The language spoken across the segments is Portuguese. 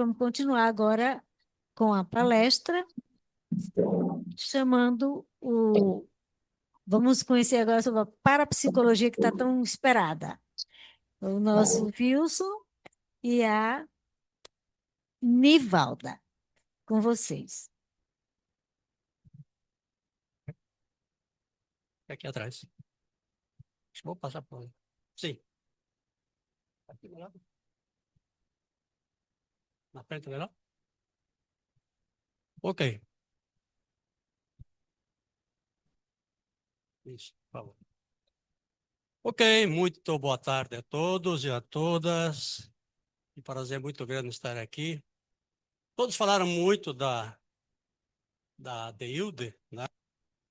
Vamos continuar agora com a palestra, chamando o. Vamos conhecer agora sobre a parapsicologia que está tão esperada. O nosso Wilson e a Nivalda, com vocês. Aqui atrás. Acho que vou passar por aí. Sim. Aqui do lado. Na frente, melhor? Ok. Isso, por favor. Ok, muito boa tarde a todos e a todas. Um prazer muito grande estar aqui. Todos falaram muito da Deilde, né?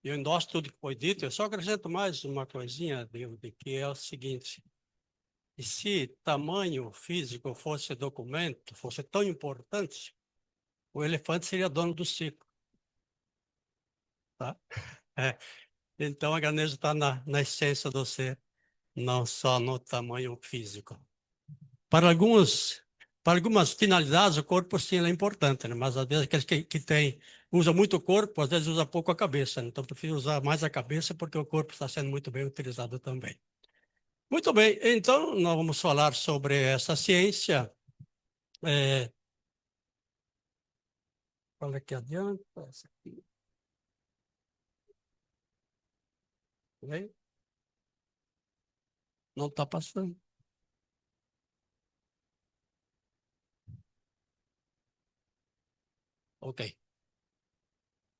Eu endosso tudo que foi dito. Eu só acrescento mais uma coisinha, Deilde, que é o seguinte. E se tamanho físico fosse documento, fosse tão importante, o elefante seria dono do circo, tá? É. Então, a grandeza está na essência do ser, não só no tamanho físico. Para algumas finalidades, o corpo sim é importante, né? Mas às vezes aqueles que usa muito o corpo, às vezes usa pouco a cabeça, né? Então, prefiro usar mais a cabeça porque o corpo está sendo muito bem utilizado também. Muito bem, então nós vamos falar sobre essa ciência. Qual é que adianta? Essa aqui. Bem? Não está passando. Ok.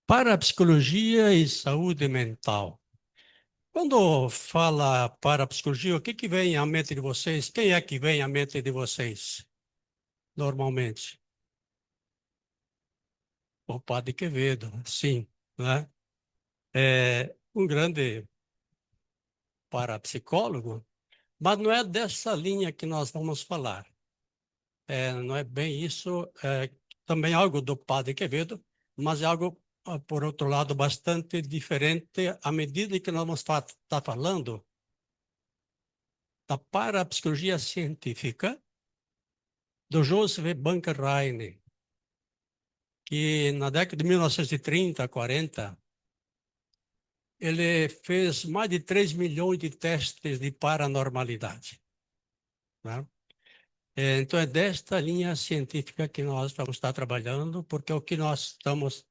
Parapsicologia e saúde mental. Quando fala parapsicologia, o que vem à mente de vocês? Quem é que vem à mente de vocês, normalmente? O Padre Quevedo, sim, né? É um grande parapsicólogo, mas não é dessa linha que nós vamos falar. Não é bem isso, também algo do Padre Quevedo, mas é algo, por outro lado, bastante diferente à medida que nós vamos estar falando da parapsicologia científica do Joseph Bunker Heine, que na década de 1930, 40, ele fez mais de 3 milhões de testes de paranormalidade, né? Então, é desta linha científica que nós vamos estar trabalhando, porque o que nós estamos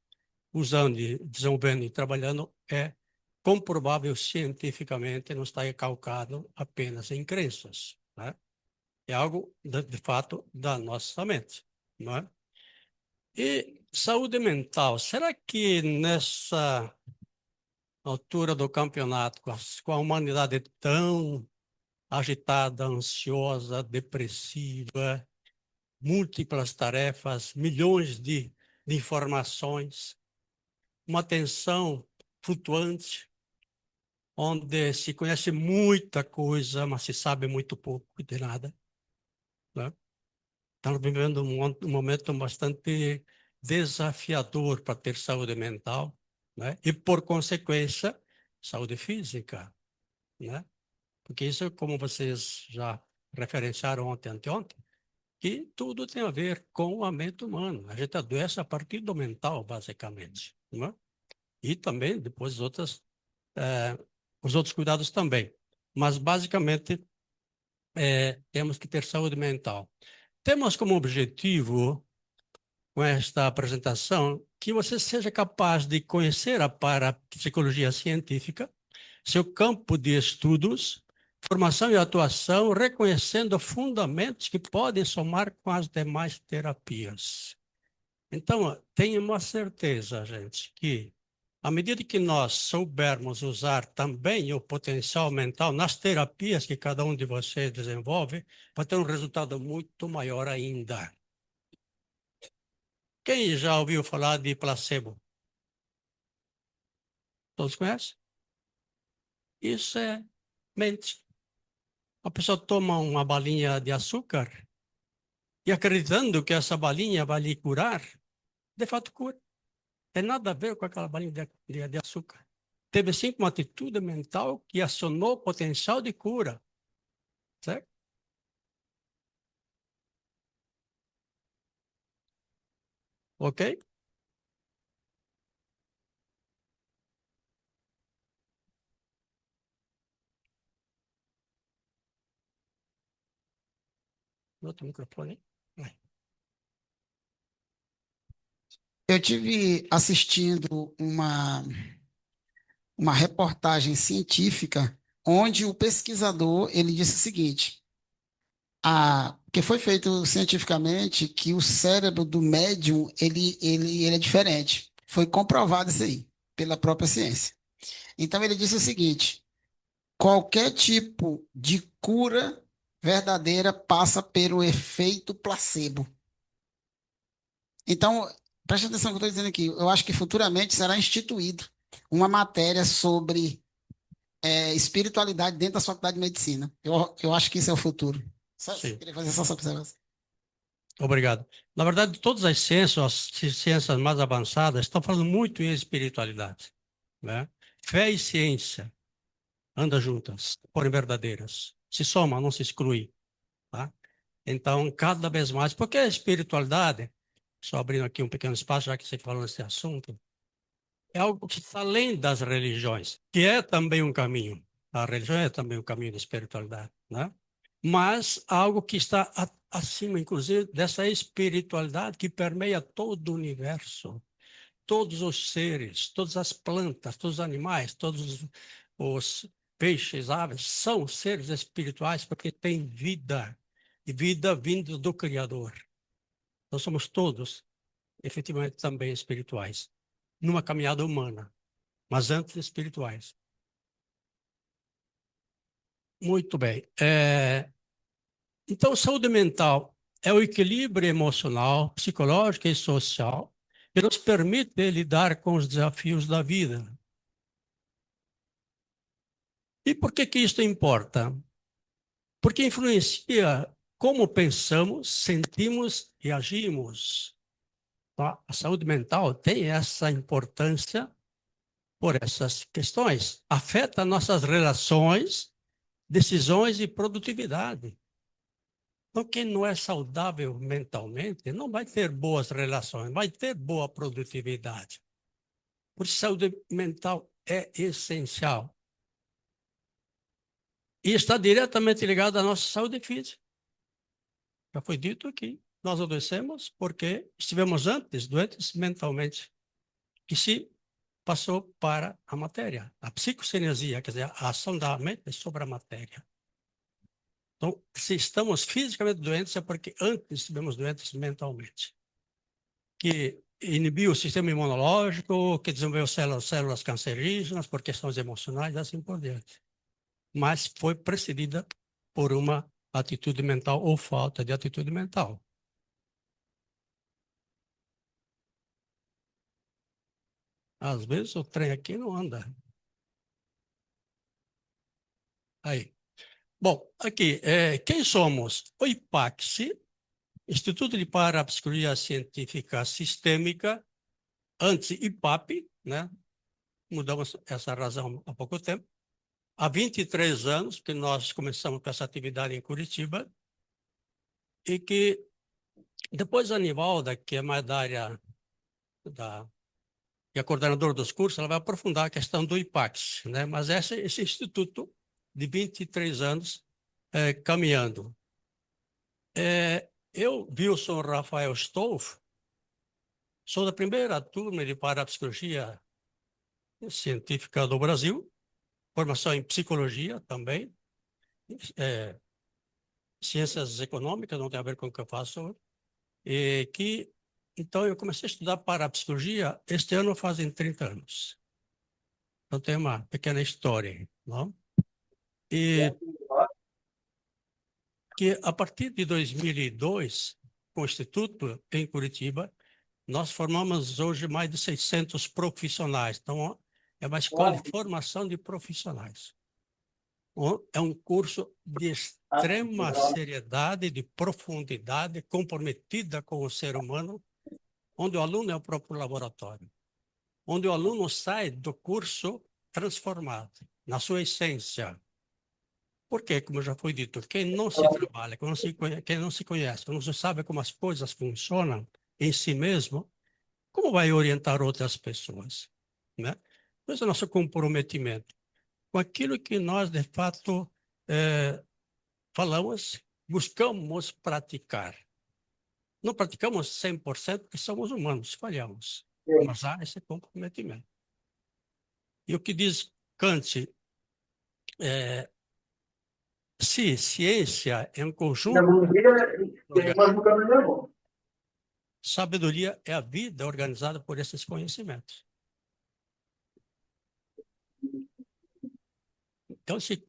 usando, desenvolvendo e trabalhando é comprovável cientificamente, não está calcado apenas em crenças, né? É algo, de fato, da nossa mente, não é? E saúde mental, será que nessa altura do campeonato, com a humanidade tão agitada, ansiosa, depressiva, múltiplas tarefas, milhões de informações, uma tensão flutuante, onde se conhece muita coisa, mas se sabe muito pouco de nada, né? Estamos vivendo um momento bastante desafiador para ter saúde mental, né? E, por consequência, saúde física, né? Porque isso, como vocês já referenciaram ontem, anteontem, que tudo tem a ver com a mente humana. A gente adoece a partir do mental, basicamente, né? E também, depois, os outros cuidados também. Mas, basicamente, temos que ter saúde mental. Temos como objetivo, com esta apresentação, que você seja capaz de conhecer a parapsicologia científica, seu campo de estudos, formação e atuação, reconhecendo fundamentos que podem somar com as demais terapias. Então, tenha uma certeza, gente, que à medida que nós soubermos usar também o potencial mental nas terapias que cada um de vocês desenvolve, vai ter um resultado muito maior ainda. Quem já ouviu falar de placebo? Todos conhecem? Isso é mente. A pessoa toma uma balinha de açúcar e acreditando que essa balinha vai lhe curar, de fato cura. Tem nada a ver com aquela balinha de açúcar. Teve sim uma atitude mental que acionou o potencial de cura, certo? Ok? Outro microfone. Vai. Eu tive assistindo uma reportagem científica onde o pesquisador ele disse o seguinte: que foi feito cientificamente que o cérebro do médium ele é diferente. Foi comprovado isso aí pela própria ciência. Então ele disse o seguinte: qualquer tipo de cura verdadeira passa pelo efeito placebo. Então, preste atenção no que eu estou dizendo aqui. Eu acho que futuramente será instituído uma matéria sobre espiritualidade dentro da faculdade de medicina. Eu acho que isso é o futuro. Só Sim. queria fazer só essa observação. Obrigado. Na verdade, todas as ciências mais avançadas, estão falando muito em espiritualidade, né? Fé e ciência andam juntas, forem verdadeiras. Se somam, não se excluem, tá? Então, cada vez mais, porque a espiritualidade, só abrindo aqui um pequeno espaço, já que você falou nesse assunto, é algo que está além das religiões, que é também um caminho. A religião é também um caminho da espiritualidade, né? Mas algo que está acima, inclusive, dessa espiritualidade que permeia todo o universo, todos os seres, todas as plantas, todos os animais, todos os peixes, aves, são seres espirituais porque têm vida, e vida vinda do Criador. Nós somos todos, efetivamente, também espirituais, numa caminhada humana, mas antes espirituais. Muito bem. Então, saúde mental é o equilíbrio emocional, psicológico e social que nos permite lidar com os desafios da vida. E por que que isto importa? Porque influencia como pensamos, sentimos e agimos. Tá? A saúde mental tem essa importância por essas questões. Afeta nossas relações, decisões e produtividade. Então, quem não é saudável mentalmente não vai ter boas relações, vai ter boa produtividade. Por isso, saúde mental é essencial. E está diretamente ligada à nossa saúde física. Já foi dito aqui. Nós adoecemos porque estivemos antes doentes mentalmente, que se passou para a matéria. A psicocinesia, quer dizer, a ação da mente sobre a matéria. Então, se estamos fisicamente doentes, é porque antes estivemos doentes mentalmente. Que inibiu o sistema imunológico, que desenvolveu células cancerígenas por questões emocionais e assim por diante. Mas foi precedida por uma atitude mental ou falta de atitude mental. Às vezes o trem aqui não anda. Aí. Bom, aqui, quem somos? O IPAXI, Instituto de Parapsicologia Científica Sistêmica, antes IPAP, né? Mudamos essa razão há pouco tempo. Há 23 anos que nós começamos com essa atividade em Curitiba e que depois a Nivalda, que é mais da área que é coordenadora dos cursos, ela vai aprofundar a questão do IPAX, né? Mas esse instituto de 23 anos caminhando. Eu, Wilson Rafael Stolf, sou da primeira turma de parapsicologia científica do Brasil, formação em psicologia também, ciências econômicas, não tem a ver com o que eu faço hoje, então eu comecei a estudar parapsicologia, este ano fazem 30 anos. Então tem uma pequena história, não? E que a partir de 2002, com o Instituto em Curitiba, nós formamos hoje mais de 600 profissionais. Então, é uma escola de formação de profissionais. É um curso de extrema seriedade, de profundidade, comprometida com o ser humano, onde o aluno é o próprio laboratório, onde o aluno sai do curso transformado, na sua essência. Porque, como já foi dito, quem não se trabalha, quem não se conhece, quem não se sabe como as coisas funcionam em si mesmo, como vai orientar outras pessoas, né? Esse é o nosso comprometimento com aquilo que nós, de fato, falamos, buscamos praticar. Não praticamos 100% porque somos humanos, falhamos, mas há esse comprometimento. E o que diz Kant, se ciência é um conjunto, sabedoria é a vida organizada por esses conhecimentos. Então, se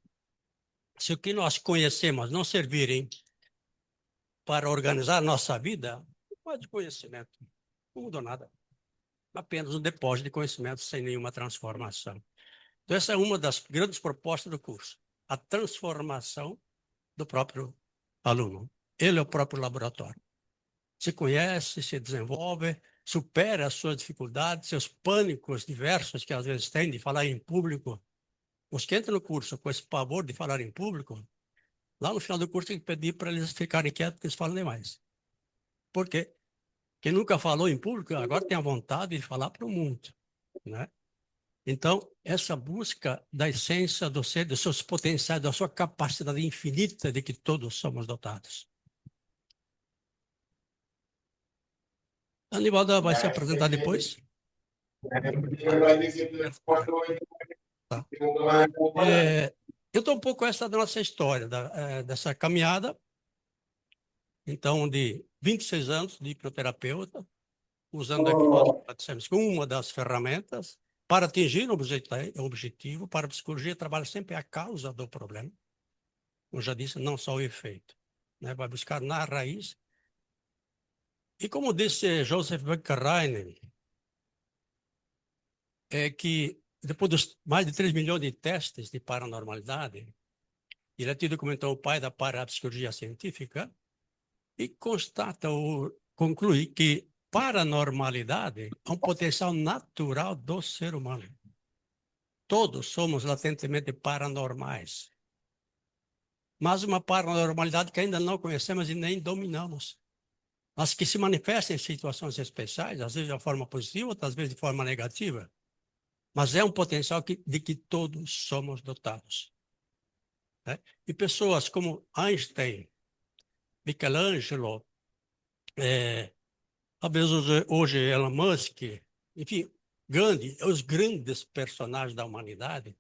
o que nós conhecemos não servirem para organizar a nossa vida, não é de conhecimento, não mudou nada. Apenas um depósito de conhecimento sem nenhuma transformação. Então, essa é uma das grandes propostas do curso, a transformação do próprio aluno. Ele é o próprio laboratório. Se conhece, se desenvolve, supera as suas dificuldades, seus pânicos diversos que às vezes tem de falar em público. Os que entram no curso com esse pavor de falar em público, lá no final do curso tem que pedir para eles ficarem quietos, porque eles falam demais. Por quê? Quem nunca falou em público, agora tem a vontade de falar para o mundo, né? Então, essa busca da essência do ser, dos seus potenciais, da sua capacidade infinita de que todos somos dotados. Anivaldo vai se apresentar depois. Tá. Então, um pouco essa da nossa história, dessa caminhada, então, de 26 anos de hipnoterapeuta, usando a hipnose como uma das ferramentas para atingir o objetivo. Para a psicologia, trabalha sempre a causa do problema. Como já disse, não só o efeito, né? Vai buscar na raiz. E como disse Joseph Becker-Reinen, é que depois dos mais de 3 milhões de testes de paranormalidade, ele é tido como então o pai da parapsicologia científica e constata ou conclui que paranormalidade é um potencial natural do ser humano. Todos somos latentemente paranormais. Mas uma paranormalidade que ainda não conhecemos e nem dominamos. Mas que se manifesta em situações especiais, às vezes de forma positiva, outras vezes de forma negativa. Mas é um potencial de que todos somos dotados, né? E pessoas como Einstein, Michelangelo, talvez hoje Elon Musk, enfim, Gandhi, os grandes personagens da humanidade,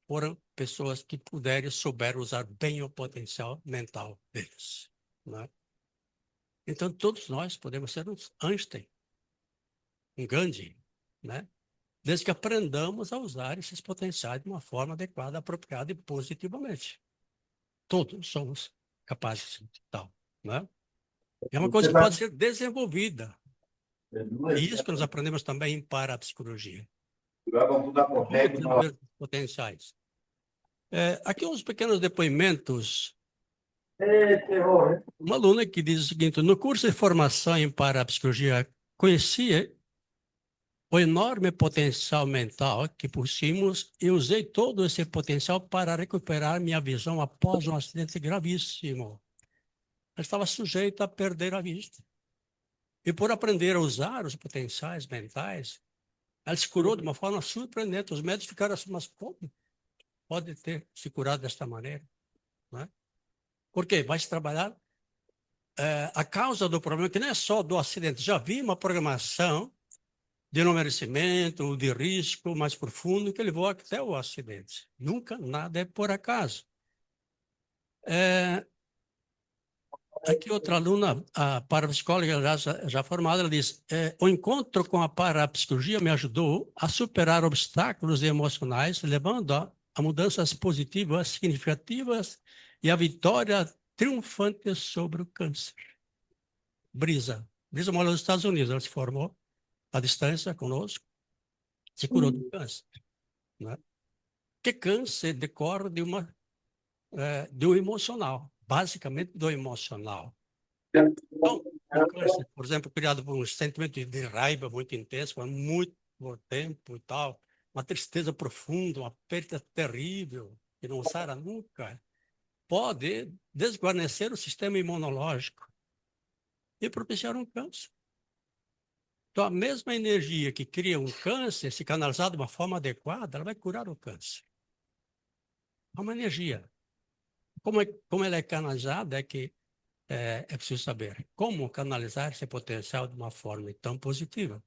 foram pessoas que puderam e souberam usar bem o potencial mental deles, né? Então, todos nós podemos ser um Einstein, um Gandhi, né? Desde que aprendamos a usar esses potenciais de uma forma adequada, apropriada e positivamente. Todos somos capazes de tal, né? É uma coisa que pode ser desenvolvida. E isso que nós aprendemos também em parapsicologia. Como desenvolver potenciais. Aqui uns pequenos depoimentos. Uma aluna que diz o seguinte: no curso de formação em parapsicologia, conhecia o enorme potencial mental que possuímos e usei todo esse potencial para recuperar minha visão após um acidente gravíssimo. Eu estava sujeito a perder a vista. E por aprender a usar os potenciais mentais, ela se curou de uma forma surpreendente. Os médicos ficaram assim, mas como pode ter se curado desta maneira? Né? Por quê? Vai se trabalhar a causa do problema, que não é só do acidente. Já havia uma programação de não merecimento, de risco mais profundo que levou até o acidente. Nunca nada é por acaso. Aqui outra aluna, a parapsicóloga já formada, ela diz: o encontro com a parapsicologia me ajudou a superar obstáculos emocionais, levando a mudanças positivas, significativas e a vitória triunfante sobre o câncer. Brisa mora nos Estados Unidos, ela se formou à distância conosco, se curou do câncer, né? Que câncer decorre do emocional, basicamente do emocional. Então, um câncer, por exemplo, criado por um sentimento de raiva muito intenso, por muito tempo e tal, uma tristeza profunda, uma perda terrível, que não sara nunca, pode desguarnecer o sistema imunológico e propiciar um câncer. Então, a mesma energia que cria um câncer, se canalizada de uma forma adequada, ela vai curar o câncer. É uma energia. Como ela é canalizada, é preciso saber como canalizar esse potencial de uma forma tão positiva.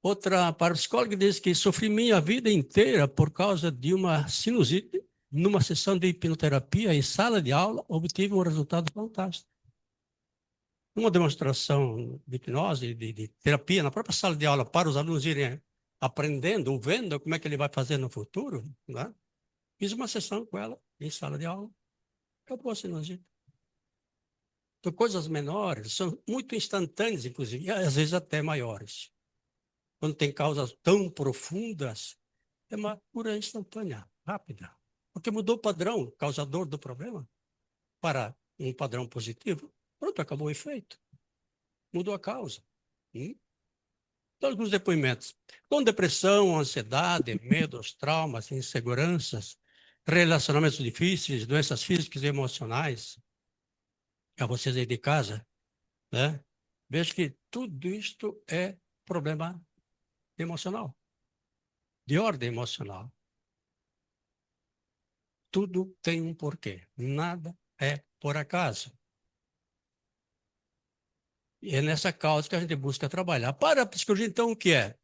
Outra parapsicóloga diz que sofri minha vida inteira por causa de uma sinusite. Numa sessão de hipnoterapia em sala de aula, obtive um resultado fantástico. Uma demonstração de hipnose, de terapia, na própria sala de aula, para os alunos irem aprendendo, ou vendo como é que ele vai fazer no futuro, né? Fiz uma sessão com ela em sala de aula. Acabou a sinusite. Então, coisas menores, são muito instantâneas, inclusive, e às vezes até maiores. Quando tem causas tão profundas, é uma cura instantânea, rápida. Porque mudou o padrão causador do problema para um padrão positivo. Pronto, acabou o efeito. Mudou a causa. Então, alguns depoimentos. Com depressão, ansiedade, medos, traumas, inseguranças, relacionamentos difíceis, doenças físicas e emocionais, a vocês aí de casa, né? Vejo que tudo isto é problema emocional, de ordem emocional. Tudo tem um porquê. Nada é por acaso. E é nessa causa que a gente busca trabalhar. Para a psicologia, então, o que é?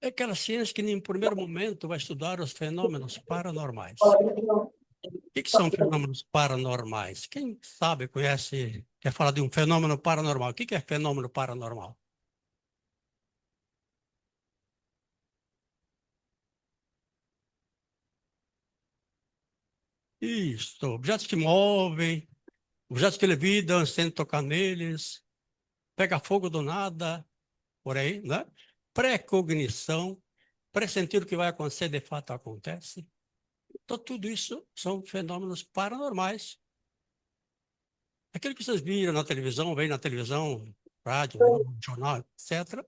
É aquela ciência que, em primeiro momento, vai estudar os fenômenos paranormais. O que são fenômenos paranormais? Quem sabe, conhece, quer falar de um fenômeno paranormal? O que é fenômeno paranormal? Isso, objetos que movem, objetos que levitam sem tocar neles, pega fogo do nada, por aí, né? Precognição, pressentir o que vai acontecer, de fato acontece. Então, tudo isso são fenômenos paranormais. Aquilo que vocês viram na televisão, veem na televisão, rádio, jornal, etc.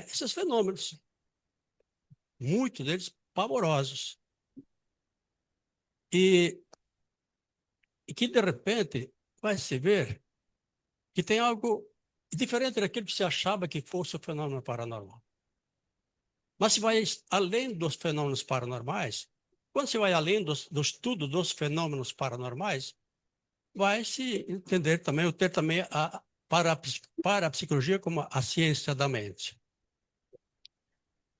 Esses fenômenos, muitos deles pavorosos. E que, de repente, vai se ver que tem algo diferente daquilo que se achava que fosse o fenômeno paranormal. Mas se vai além dos fenômenos paranormais, quando se vai além do estudo dos fenômenos paranormais, vai se entender também, ou ter também para a psicologia como a ciência da mente.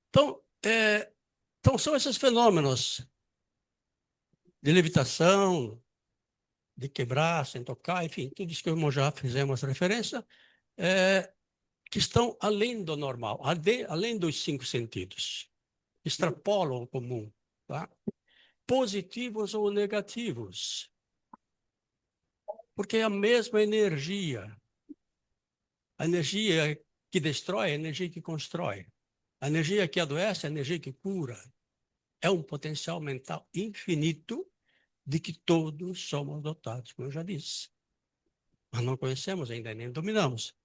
Então são esses fenômenos de levitação, de quebrar sem tocar, enfim, tudo isso que já fizemos referência, que estão além do normal, além dos 5 sentidos, extrapolam o comum, tá? Positivos ou negativos, porque é a mesma energia. A energia que destrói é a energia que constrói. A energia que adoece é a energia que cura. É um potencial mental infinito de que todos somos dotados, como eu já disse. Mas não conhecemos ainda, nem dominamos.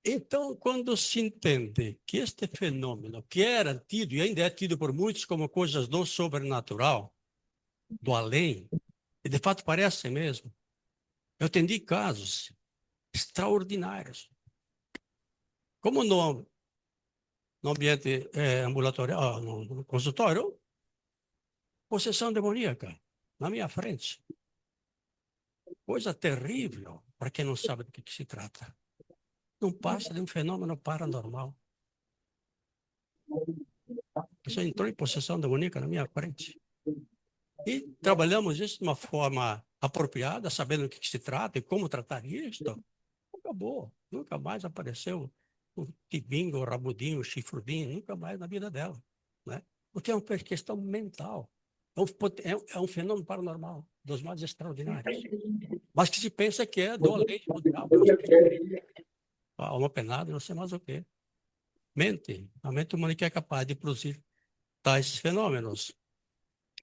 Então, quando se entende que este fenômeno, que era tido e ainda é tido por muitos como coisas do sobrenatural, do além, e de fato parece mesmo, eu atendi casos extraordinários. Como no ambiente ambulatorial, no consultório, possessão demoníaca, na minha frente. Coisa terrível para quem não sabe do que se trata. Não passa de um fenômeno paranormal. A pessoa entrou em possessão demoníaca na minha frente. E trabalhamos isso de uma forma apropriada, sabendo do que se trata e como tratar isto. Acabou. Nunca mais apareceu o tibingo, o rabudinho, o chifrudinho, nunca mais na vida dela. Né? Porque é uma questão mental. É um fenômeno paranormal, dos mais extraordinários. Mas que se pensa que é do além mundial, a alma penada, não sei mais o quê. Mente. A mente humana que é capaz de produzir tais fenômenos.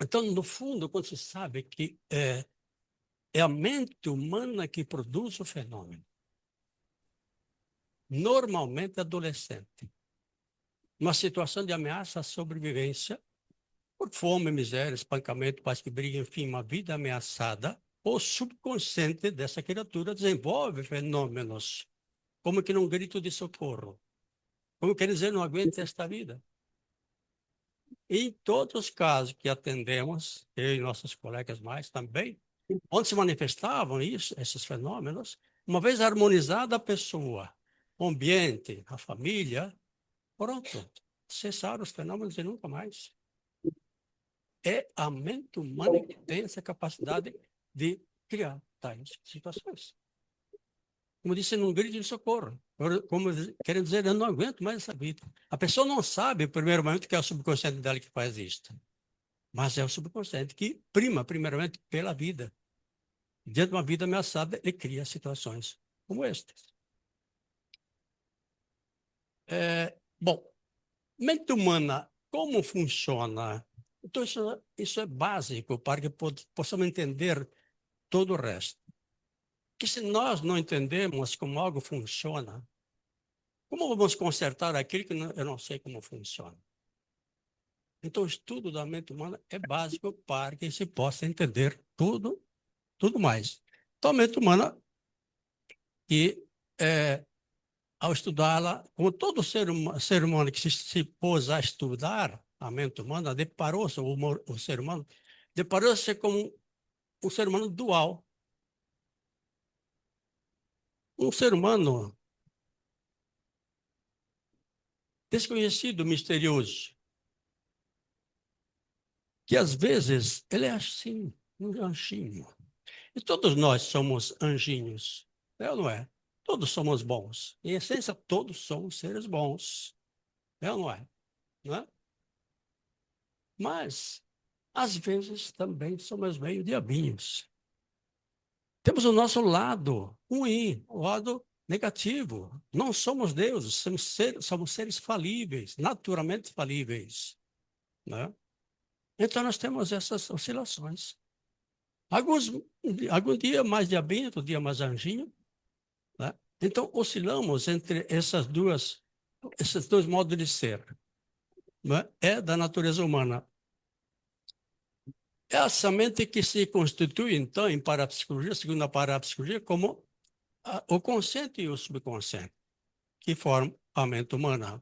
Então, no fundo, quando se sabe que é a mente humana que produz o fenômeno, normalmente adolescente, numa situação de ameaça à sobrevivência, por fome, miséria, espancamento, paz que briga, enfim, uma vida ameaçada, o subconsciente dessa criatura desenvolve fenômenos, como que num grito de socorro. Como quer dizer, não aguento esta vida. Em todos os casos que atendemos, eu e nossos colegas mais também, onde se manifestavam esses fenômenos, uma vez harmonizada a pessoa, o ambiente, a família, pronto, cessaram os fenômenos e nunca mais. É a mente humana que tem essa capacidade de criar tais situações. Como disse, num grito de socorro. Como querem dizer, eu não aguento mais essa vida. A pessoa não sabe, no primeiro momento, que é o subconsciente dela que faz isto. Mas é o subconsciente que prima, primeiramente, pela vida. Diante de uma vida ameaçada, ele cria situações como estas. Bom, mente humana, como funciona? Então, isso é básico para que possamos entender todo o resto. Que se nós não entendemos como algo funciona, como vamos consertar aquilo que eu não sei como funciona? Então, o estudo da mente humana é básico para que se possa entender tudo mais. Então, a mente humana, e ao estudá-la, como todo ser humano que se pôs a estudar a mente humana, deparou-se, o ser humano, deparou-se com um ser humano dual. Um ser humano desconhecido, misterioso, que às vezes ele é assim, um anjinho. E todos nós somos anjinhos, é ou não é? Todos somos bons. Em essência, todos somos seres bons, é ou não é? Não é? Mas, às vezes, também somos meio diabinhos. Temos o nosso lado ruim, o lado negativo. Não somos deuses, somos seres falíveis, naturalmente falíveis, né? Então, nós temos essas oscilações. Algum dia mais diabinho, outro dia mais anjinho, né? Então, oscilamos entre esses dois modos de ser, né? É da natureza humana. É essa mente que se constitui, então, em parapsicologia, segundo a parapsicologia, como o consciente e o subconsciente, que formam a mente humana.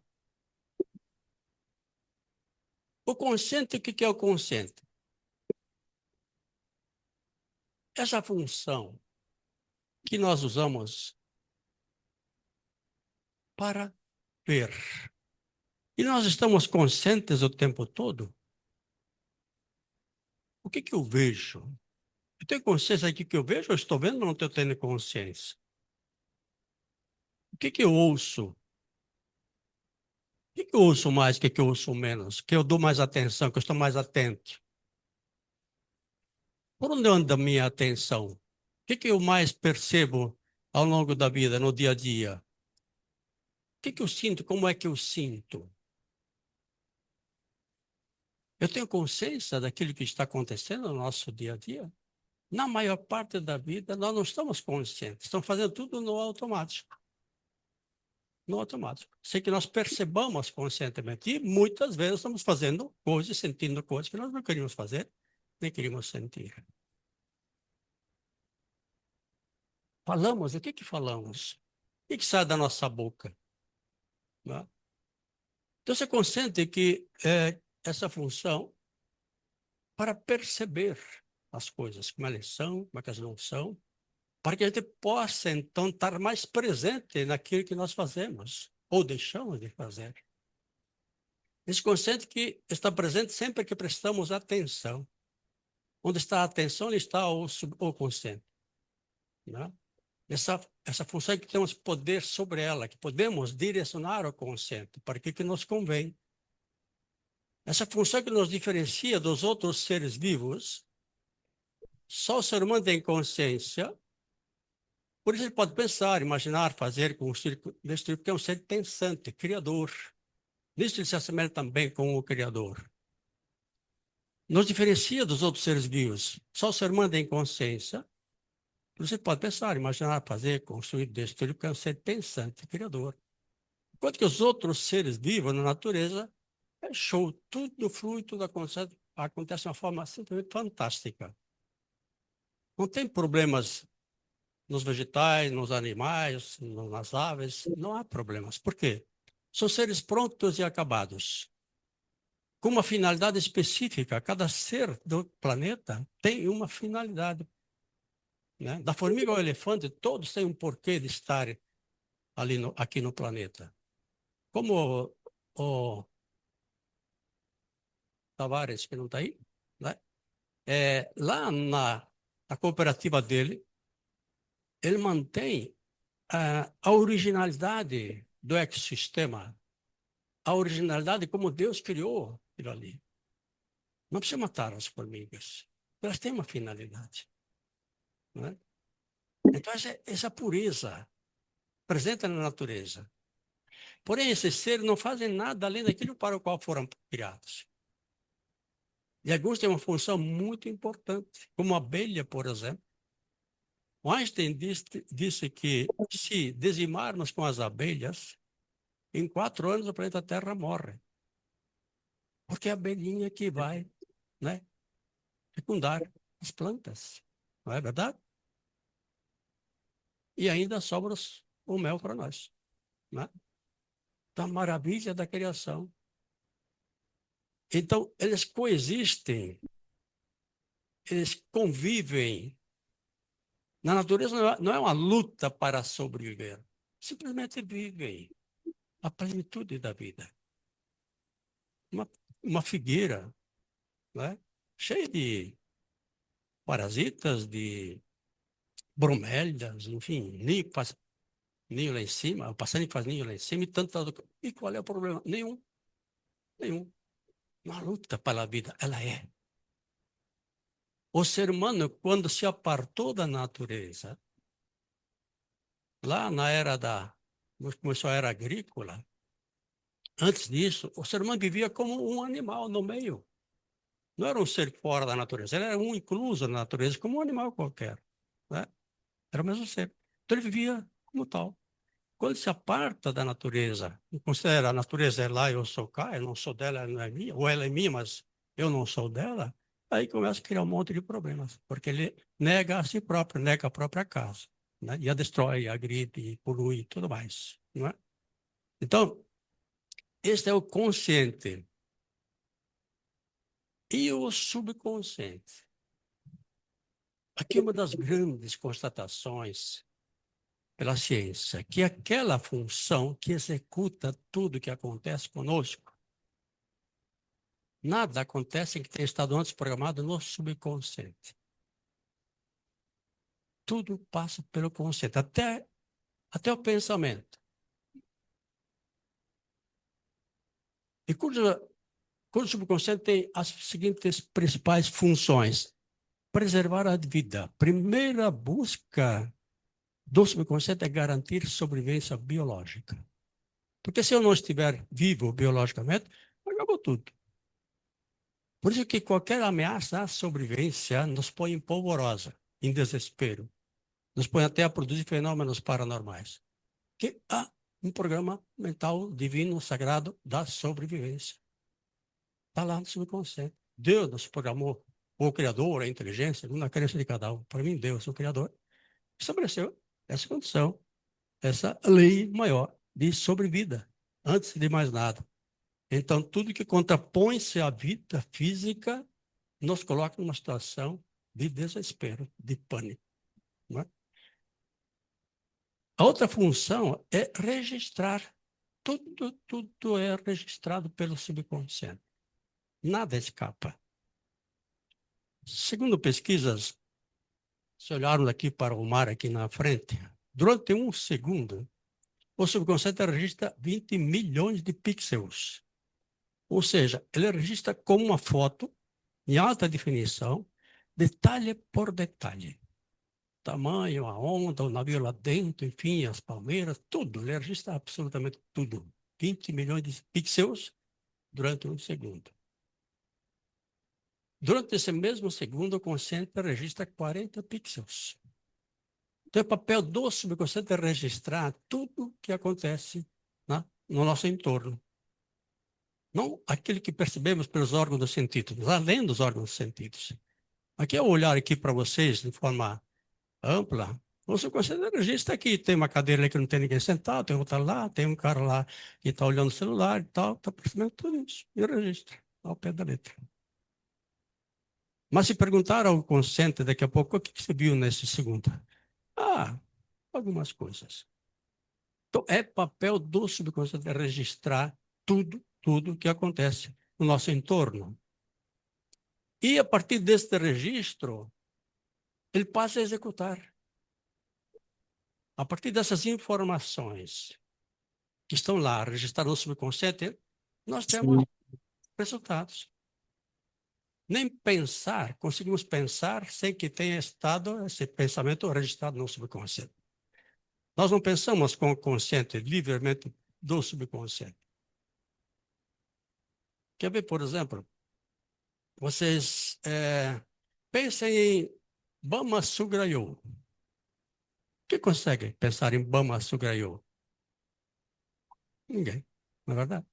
O consciente, o que é o consciente? Essa função que nós usamos para ver. E nós estamos conscientes o tempo todo. O que eu vejo? Eu tenho consciência aqui que eu vejo, eu estou vendo, ou não estou tendo consciência? O que eu ouço? O que eu ouço mais, o que eu ouço menos? Que eu dou mais atenção, que eu estou mais atento? Por onde anda a minha atenção? O que eu mais percebo ao longo da vida, no dia a dia? O que eu sinto? Como é que eu sinto? Eu tenho consciência daquilo que está acontecendo no nosso dia a dia? Na maior parte da vida, nós não estamos conscientes. Estamos fazendo tudo no automático. No automático. Sem que nós percebamos conscientemente. E muitas vezes estamos fazendo coisas, sentindo coisas que nós não queríamos fazer, nem queríamos sentir. Falamos, o que falamos? O que sai da nossa boca? Né? Então, você consciente que essa função para perceber as coisas, como elas são, como é que elas não são, para que a gente possa, então, estar mais presente naquilo que nós fazemos ou deixamos de fazer. Esse consciente que está presente sempre que prestamos atenção. Onde está a atenção, ali está o consciente. Né? Essa função é que temos poder sobre ela, que podemos direcionar o consciente para aquilo que nos convém. Essa função que nos diferencia dos outros seres vivos, só o ser humano tem consciência. Por isso ele pode pensar, imaginar, fazer, construir, destruir, porque é um ser pensante, criador. Nisso ele se assemelha também com o Criador. Nos diferencia dos outros seres vivos. Só o ser humano tem consciência. Você pode pensar, imaginar, fazer, construir, destruir, porque é um ser pensante, criador. Enquanto que os outros seres vivos na natureza, é show, tudo flui, tudo acontece acontece de uma forma simplesmente fantástica. Não tem problemas nos vegetais, nos animais, nas aves, não há problemas. Por quê? São seres prontos e acabados, com uma finalidade específica. Cada ser do planeta tem uma finalidade, né? Da formiga ao elefante, todos têm um porquê de estar aqui no planeta. Como o Tavares, que não está aí, né? Lá na cooperativa dele, ele mantém a originalidade do ecossistema, a originalidade como Deus criou aquilo ali. Não precisa matar as formigas, elas têm uma finalidade, né? Então, essa pureza presente na natureza. Porém, esses seres não fazem nada além daquilo para o qual foram criados. E alguns têm uma função muito importante, como a abelha, por exemplo. O Einstein disse que se dizimarmos com as abelhas, em 4 anos o planeta Terra morre. Porque é a abelhinha que vai, né, fecundar as plantas. Não é verdade? E ainda sobra o mel para nós, né? Então, a maravilha da criação. Então, eles coexistem, eles convivem. Na natureza não é uma luta para sobreviver. Simplesmente vivem a plenitude da vida. Uma figueira, né, cheia de parasitas, de bromélias, enfim, ninho lá em cima, o passarinho faz ninho lá em cima e tantas outras coisas. E qual é o problema? Nenhum. Nenhum. Uma luta pela vida, ela é. O ser humano, quando se apartou da natureza, lá na começou a era agrícola, antes disso, o ser humano vivia como um animal no meio. Não era um ser fora da natureza, ele era um incluso na natureza, como um animal qualquer, né? Era o mesmo ser. Então ele vivia como tal. Quando se aparta da natureza, e considera a natureza é lá, eu sou cá, eu não sou dela, ela não é minha, ou ela é minha, mas eu não sou dela, aí começa a criar um monte de problemas, porque ele nega a si próprio, nega a própria casa, né? E a destrói, agride, e polui e tudo mais, não é? Então, este é o consciente. E o subconsciente? Aqui uma das grandes constatações pela ciência, que aquela função que executa tudo que acontece conosco, nada acontece que tenha estado antes programado no subconsciente. Tudo passa pelo consciente, até o pensamento. E cujo subconsciente tem as seguintes principais funções: preservar a vida. Primeira busca do subconsciente é garantir sobrevivência biológica. Porque se eu não estiver vivo biologicamente, acabou tudo. Por isso que qualquer ameaça à sobrevivência nos põe em polvorosa, em desespero. Nos põe até a produzir fenômenos paranormais. Que há um programa mental divino, sagrado, da sobrevivência. Está lá no subconsciente. Deus nos programou, o Criador, a inteligência, segundo a crença de cada um. Para mim, Deus, o Criador, estabeleceu essa condição, essa lei maior de sobrevida, antes de mais nada. Então, tudo que contrapõe-se à vida física nos coloca numa situação de desespero, de pânico, não é? A outra função é registrar. Tudo é registrado pelo subconsciente. Nada escapa. Segundo pesquisas, se olharmos aqui para o mar aqui na frente, durante 1 segundo, o subconsciente registra 20 milhões de pixels. Ou seja, ele registra como uma foto, em alta definição, detalhe por detalhe. Tamanho, a onda, o navio lá dentro, enfim, as palmeiras, tudo. Ele registra absolutamente tudo. 20 milhões de pixels durante 1 segundo. Durante esse mesmo segundo, o consciente registra 40 pixels. Então, o papel do subconsciente é registrar tudo o que acontece, né, no nosso entorno. Não aquilo que percebemos pelos órgãos dos sentidos, mas além dos órgãos dos sentidos. Aqui é olhar aqui para vocês de forma ampla. O subconsciente registra aqui, tem uma cadeira ali que não tem ninguém sentado, tem outra lá, tem um cara lá que está olhando o celular e tal, está percebendo tudo isso. E registra ao pé da letra. Mas se perguntar ao consciente daqui a pouco, o que você viu nesse segundo? Ah, algumas coisas. Então, é papel do subconsciente registrar tudo que acontece no nosso entorno. E a partir deste registro, ele passa a executar. A partir dessas informações que estão lá registradas no subconsciente, nós temos resultados. Nem pensar, conseguimos pensar sem que tenha estado esse pensamento registrado no subconsciente. Nós não pensamos com o consciente, livremente do subconsciente. Quer ver, por exemplo, vocês pensem em Bama Sugrayo. Quem consegue pensar em Bama Sugrayo? Ninguém, não é verdade?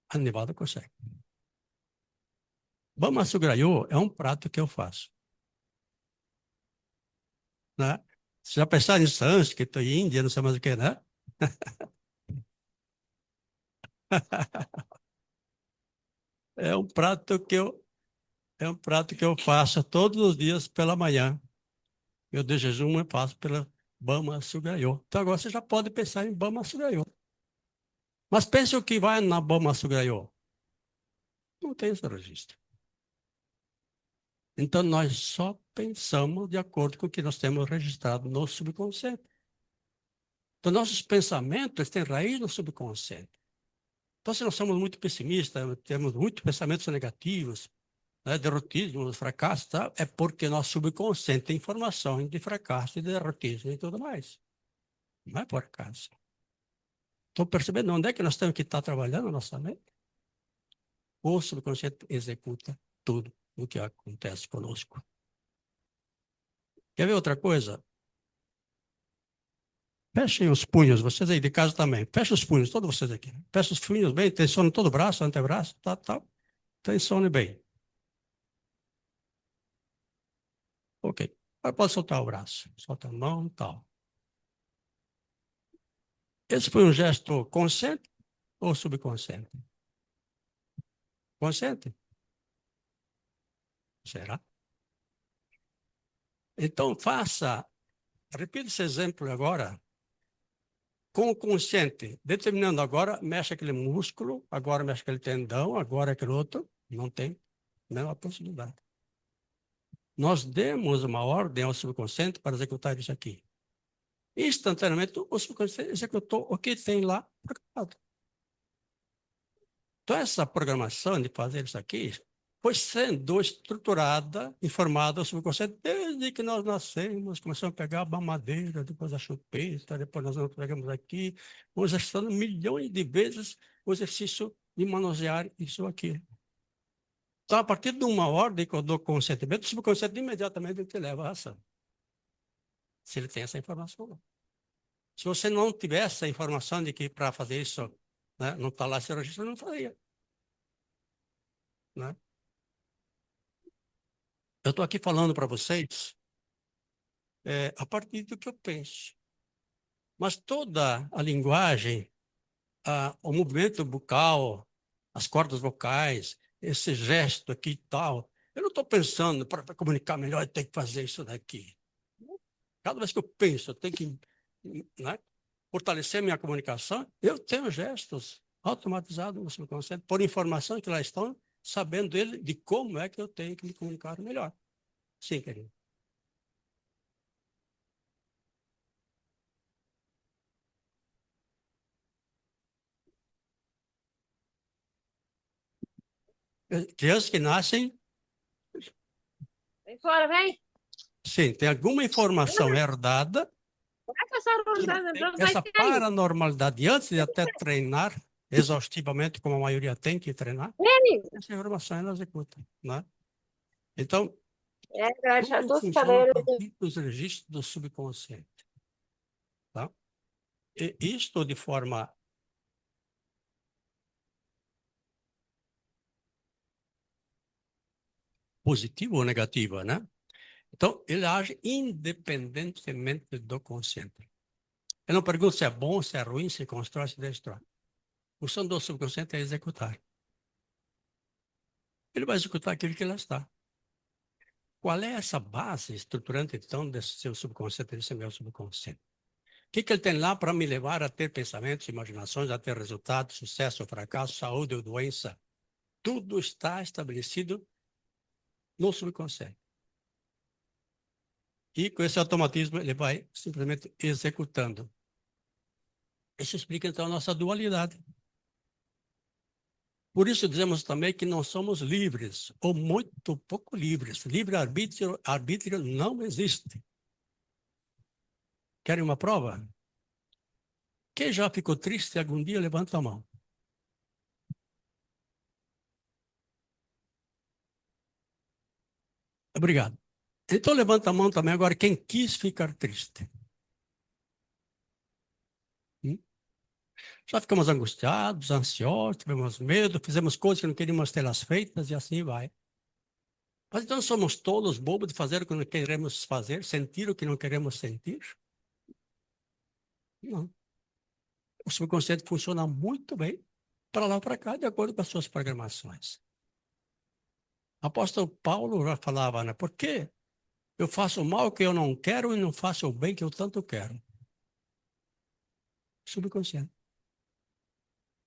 Anivaldo consegue. Bama Sugrayo é um prato que eu faço. Né? Você já pensaram em sânscrito, Índia, não sei mais o que, né? É um prato que eu faço todos os dias pela manhã. Eu de jejum eu faço pela Bama Sugrayo. Então agora você já pode pensar em Bama Sugrayo. Mas pense o que vai na Bama Sugrayo. Não tem esse registro. Então nós só pensamos de acordo com o que nós temos registrado no subconsciente. Então nossos pensamentos têm raiz no subconsciente. Então se nós somos muito pessimistas, temos muitos pensamentos negativos, né, derrotismo, fracasso, tá? É porque nosso subconsciente tem informações de fracasso, de derrotismo e tudo mais. Não é por acaso. Estão percebendo onde é que nós temos que estar trabalhando a nossa mente? O subconsciente executa tudo o que acontece conosco. Quer ver outra coisa? Fechem os punhos, vocês aí de casa também. Fechem os punhos, todos vocês aqui. Fechem os punhos bem, tensione todo o braço, antebraço, tal. Tensione bem. Ok. Agora pode soltar o braço. Solta a mão e tal. Esse foi um gesto consciente ou subconsciente? Consciente? Será? Então repita esse exemplo agora, com o consciente, determinando agora, mexe aquele músculo, agora mexe aquele tendão, agora aquele outro, não tem a menor possibilidade. Nós demos uma ordem ao subconsciente para executar isso aqui. Instantaneamente, o subconsciente executou o que tem lá programado. Então, essa programação de fazer isso aqui foi sendo estruturada, informada ao subconsciente desde que nós nascemos, começamos a pegar a mamadeira, depois a chupeta, depois nós pegamos aqui, vamos exercitando milhões de vezes o exercício de manusear isso aqui. Então, a partir de uma ordem que eu dou conscientemente, o subconsciente imediatamente te leva à ação. Se ele tem essa informação. Se você não tivesse essa informação de que para fazer isso, né, não está lá esse registro, não faria. Né? Eu estou aqui falando para vocês a partir do que eu penso. Mas toda a linguagem, o movimento bucal, as cordas vocais, esse gesto aqui e tal, eu não estou pensando para comunicar melhor, eu tenho que fazer isso daqui. Cada vez que eu penso, eu tenho que, né, fortalecer minha comunicação, eu tenho gestos automatizados no subconsciente, por informações que lá estão, sabendo ele de como é que eu tenho que me comunicar melhor. Sim, querido. Crianças que nascem, Vem fora, vem. sim, tem alguma informação herdada, Vai passar o vai essa cair. paranormalidade, antes de até treinar exaustivamente, como a maioria tem que treinar, Vem. essa informação ela executa, né? Então, Já tudo duas funciona a cadeiras. partir dos registros do subconsciente, tá? E isto de forma positiva ou negativa, né? Então, ele age independentemente do consciente. Eu não pergunto se é bom, se é ruim, se constrói, se destrói. A função do subconsciente é executar. Ele vai executar aquilo que lá está. Qual é essa base estruturante, então, desse seu subconsciente, desse meu subconsciente? O que ele tem lá para me levar a ter pensamentos, imaginações, a ter resultados, sucesso ou fracasso, saúde ou doença? Tudo está estabelecido no subconsciente. E com esse automatismo ele vai simplesmente executando. Isso explica então a nossa dualidade. Por isso dizemos também que não somos livres, ou muito pouco livres. Livre-arbítrio não existe. Querem uma prova? Quem já ficou triste algum dia, levanta a mão. Obrigado. Então levanta a mão também agora quem quis ficar triste. Já ficamos angustiados, ansiosos, tivemos medo, fizemos coisas que não queríamos tê-las feitas e assim vai. Mas então somos tolos bobos de fazer o que não queremos fazer, sentir o que não queremos sentir? Não. O subconsciente funciona muito bem para lá para cá, de acordo com as suas programações. O apóstolo Paulo já falava, né? Por que eu faço o mal que eu não quero e não faço o bem que eu tanto quero? Subconsciente.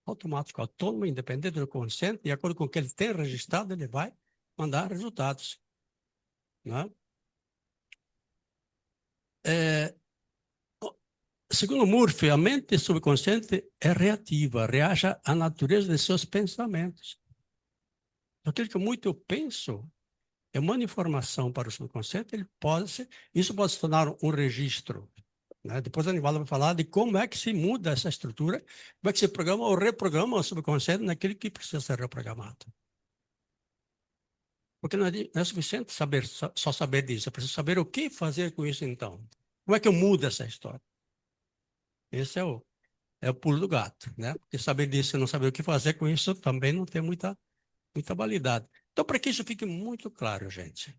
Automático, autônomo, independente do consciente, de acordo com o que ele tem registrado, ele vai mandar resultados. Né? Segundo Murphy, a mente subconsciente é reativa, reage à natureza de seus pensamentos. Aquilo que muito eu penso é uma informação para o subconsciente, isso pode se tornar um registro. Né? Depois a Nivalda vai falar de como é que se muda essa estrutura, como é que se programa ou reprograma o subconsciente naquilo que precisa ser reprogramado. Porque não é suficiente só saber disso, eu preciso saber o que fazer com isso então. Como é que eu mudo essa história? Esse é o pulo do gato, né? Porque saber disso e não saber o que fazer com isso também não tem muita validade. Então, para que isso fique muito claro, gente,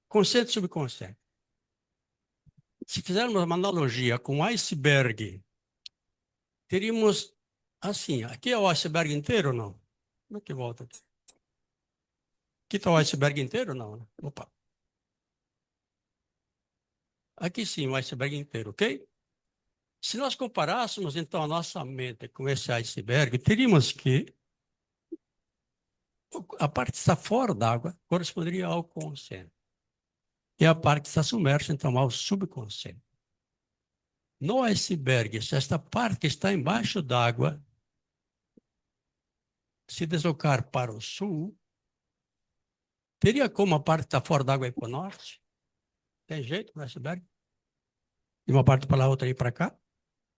consciente e subconsciente. Se fizermos uma analogia com o iceberg, teríamos assim, aqui é o iceberg inteiro ou não? Como é que volta aqui? Aqui está o iceberg inteiro ou não? Né? Opa. Aqui sim, o iceberg inteiro, ok? Se nós comparássemos, então, a nossa mente com esse iceberg, teríamos que a parte que está fora d'água corresponderia ao consciente. E a parte que está submersa, então, ao subconsciente. No iceberg, se esta parte que está embaixo d'água se deslocar para o sul, teria como a parte que está fora d'água ir para o norte? Tem jeito no iceberg? De uma parte para lá, outra ir para cá?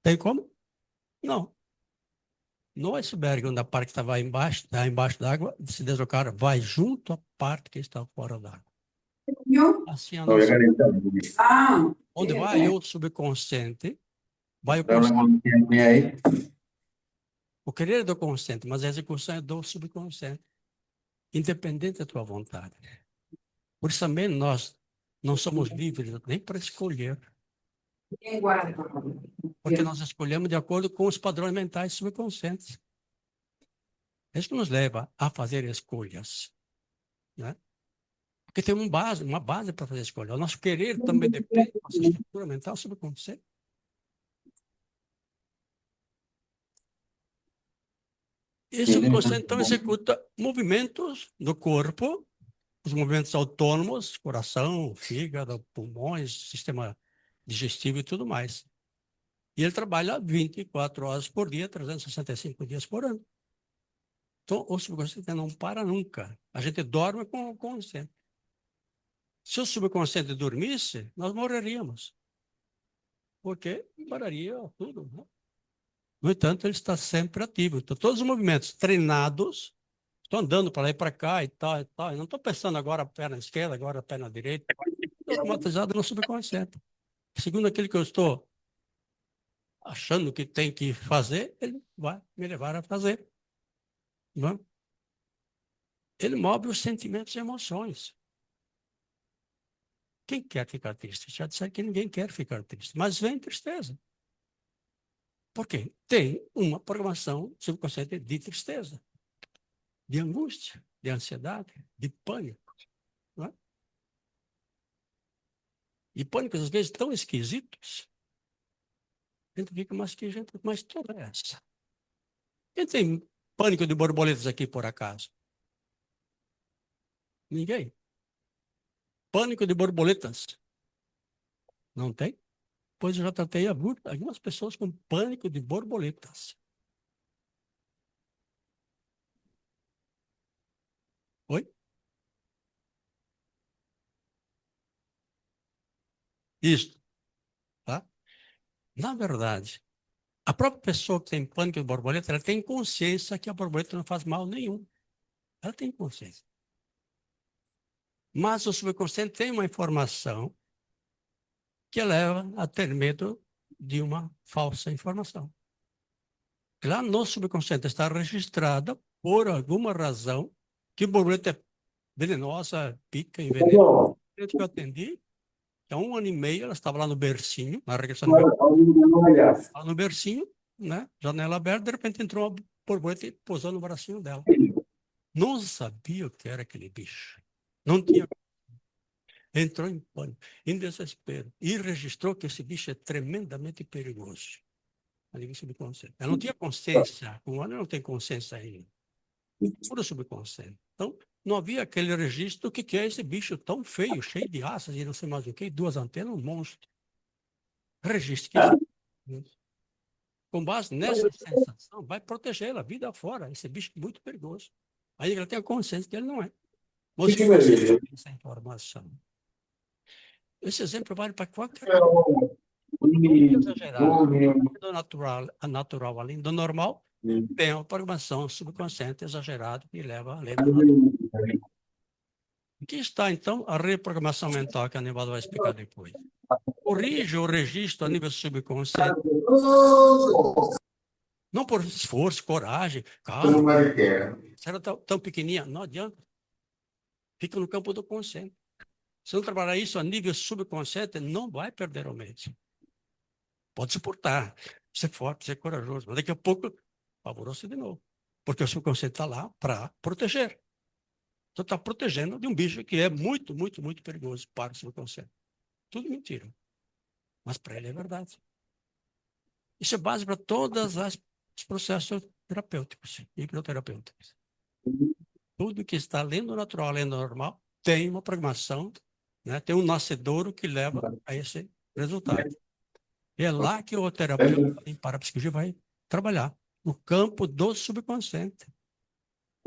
Tem como? Não. No iceberg, onde a parte que estava embaixo d'água, se deslocar, vai junto à parte que está fora d'água. Assim a nossa... Onde vai o subconsciente, vai o consciente. O querer é do consciente, mas a execução é do subconsciente, independente da tua vontade. Por isso também nós não somos livres nem para escolher. Porque nós escolhemos de acordo com os padrões mentais subconscientes. Isso que nos leva a fazer escolhas. Né? Porque tem uma base para fazer escolha. O nosso querer também depende da nossa estrutura mental subconsciente. E o subconsciente, então, executa movimentos do corpo, os movimentos autônomos, coração, fígado, pulmões, sistema digestivo e tudo mais. E ele trabalha 24 horas por dia, 365 dias por ano. Então, o subconsciente não para nunca. A gente dorme com o consciente. Se o subconsciente dormisse, nós morreríamos. Porque pararia tudo. Né? No entanto, ele está sempre ativo. Então, todos os movimentos treinados, estou andando para lá e para cá e tal, e tal. Eu não estou pensando agora a perna esquerda, agora a perna direita. Estou automatizado no subconsciente. Segundo aquilo que eu estou achando que tem que fazer, ele vai me levar a fazer. Não? ele move os sentimentos e emoções. Quem quer ficar triste? Já disseram que ninguém quer ficar triste, mas vem tristeza. Por quê? Tem uma programação subconsciente de tristeza, de angústia, de ansiedade, de pânico. Não é? E pânicos, às vezes, tão esquisitos. A gente fica, mas que gente, mas toda essa. Quem tem pânico de borboletas aqui, por acaso? Ninguém. Pânico de borboletas? Não tem? Pois eu já tratei algumas pessoas com pânico de borboletas. Oi? Isso. Tá? Na verdade, a própria pessoa que tem pânico de borboleta, ela tem consciência que a borboleta não faz mal nenhum. Ela tem consciência. Mas o subconsciente tem uma informação que leva a ter medo de uma falsa informação. Lá no subconsciente está registrada, por alguma razão, que borboleta é venenosa, pica, envenena. O cliente que eu atendi, há 1 ano e meio, ela estava lá no bercinho, na regressão do lá no bercinho, né? Janela aberta, de repente entrou uma borboleta e pousou no bracinho dela. Não sabia o que era aquele bicho. Não tinha. Entrou em pânico, em desespero, e registrou que esse bicho é tremendamente perigoso. A nível subconsciente. Ela não tinha consciência, com 1 ano não tem consciência ainda. Puro subconsciente. Então, não havia aquele registro do que é esse bicho tão feio, cheio de asas e não sei mais o que, 2 antenas, um monstro. Registro que existe. Com base nessa sensação, vai protegê-la a vida fora. Esse bicho é muito perigoso. Aí ela tem a consciência que ele não é. Você tem essa informação. Esse exemplo vale para qualquer coisa. Exagerado. Do natural, além do normal, tem uma programação subconsciente exagerada que leva além do natural. Aqui está, então, a reprogramação mental que a Aníbal vai explicar depois. Corrige o registro a nível subconsciente. Não por esforço, coragem, calma. Se era tão pequenininha, não adianta. Fica no campo do consciente. Se não trabalhar isso a nível subconsciente, não vai perder o medo. Pode suportar, ser forte, ser corajoso, mas daqui a pouco pavoroso de novo. Porque o subconsciente está lá para proteger. Então está protegendo de um bicho que é muito, muito, muito perigoso para o subconsciente. Tudo mentira. Mas para ele é verdade. Isso é base para todos os processos terapêuticos, hipnoterapêuticos. Tudo que está além do natural, além do normal, tem uma programação, né? Tem um nascedouro que leva a esse resultado. E é lá que o terapeuta em parapsicologia vai trabalhar, no campo do subconsciente,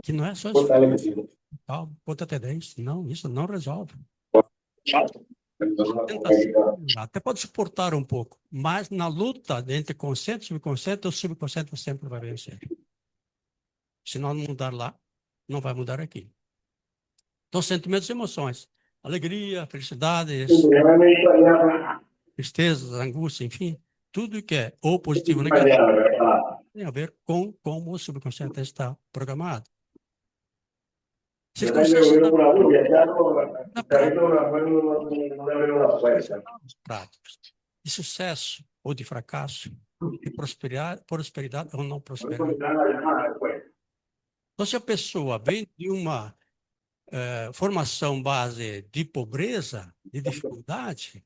que não é só esforço, ponta até 10. Não, isso não resolve. Até pode suportar um pouco, mas na luta entre consciente e subconsciente, o subconsciente sempre vai vencer. Se não mudar lá, não vai mudar aqui. Então, sentimentos e emoções. Alegria, felicidades, tristezas, angústia, enfim. Tudo que é ou positivo ou negativo tem a ver com como o subconsciente está programado. Circunstâncias práticas de sucesso ou de fracasso, de prosperidade ou não prosperidade. Então, se a pessoa vem de uma formação base de pobreza, de dificuldade,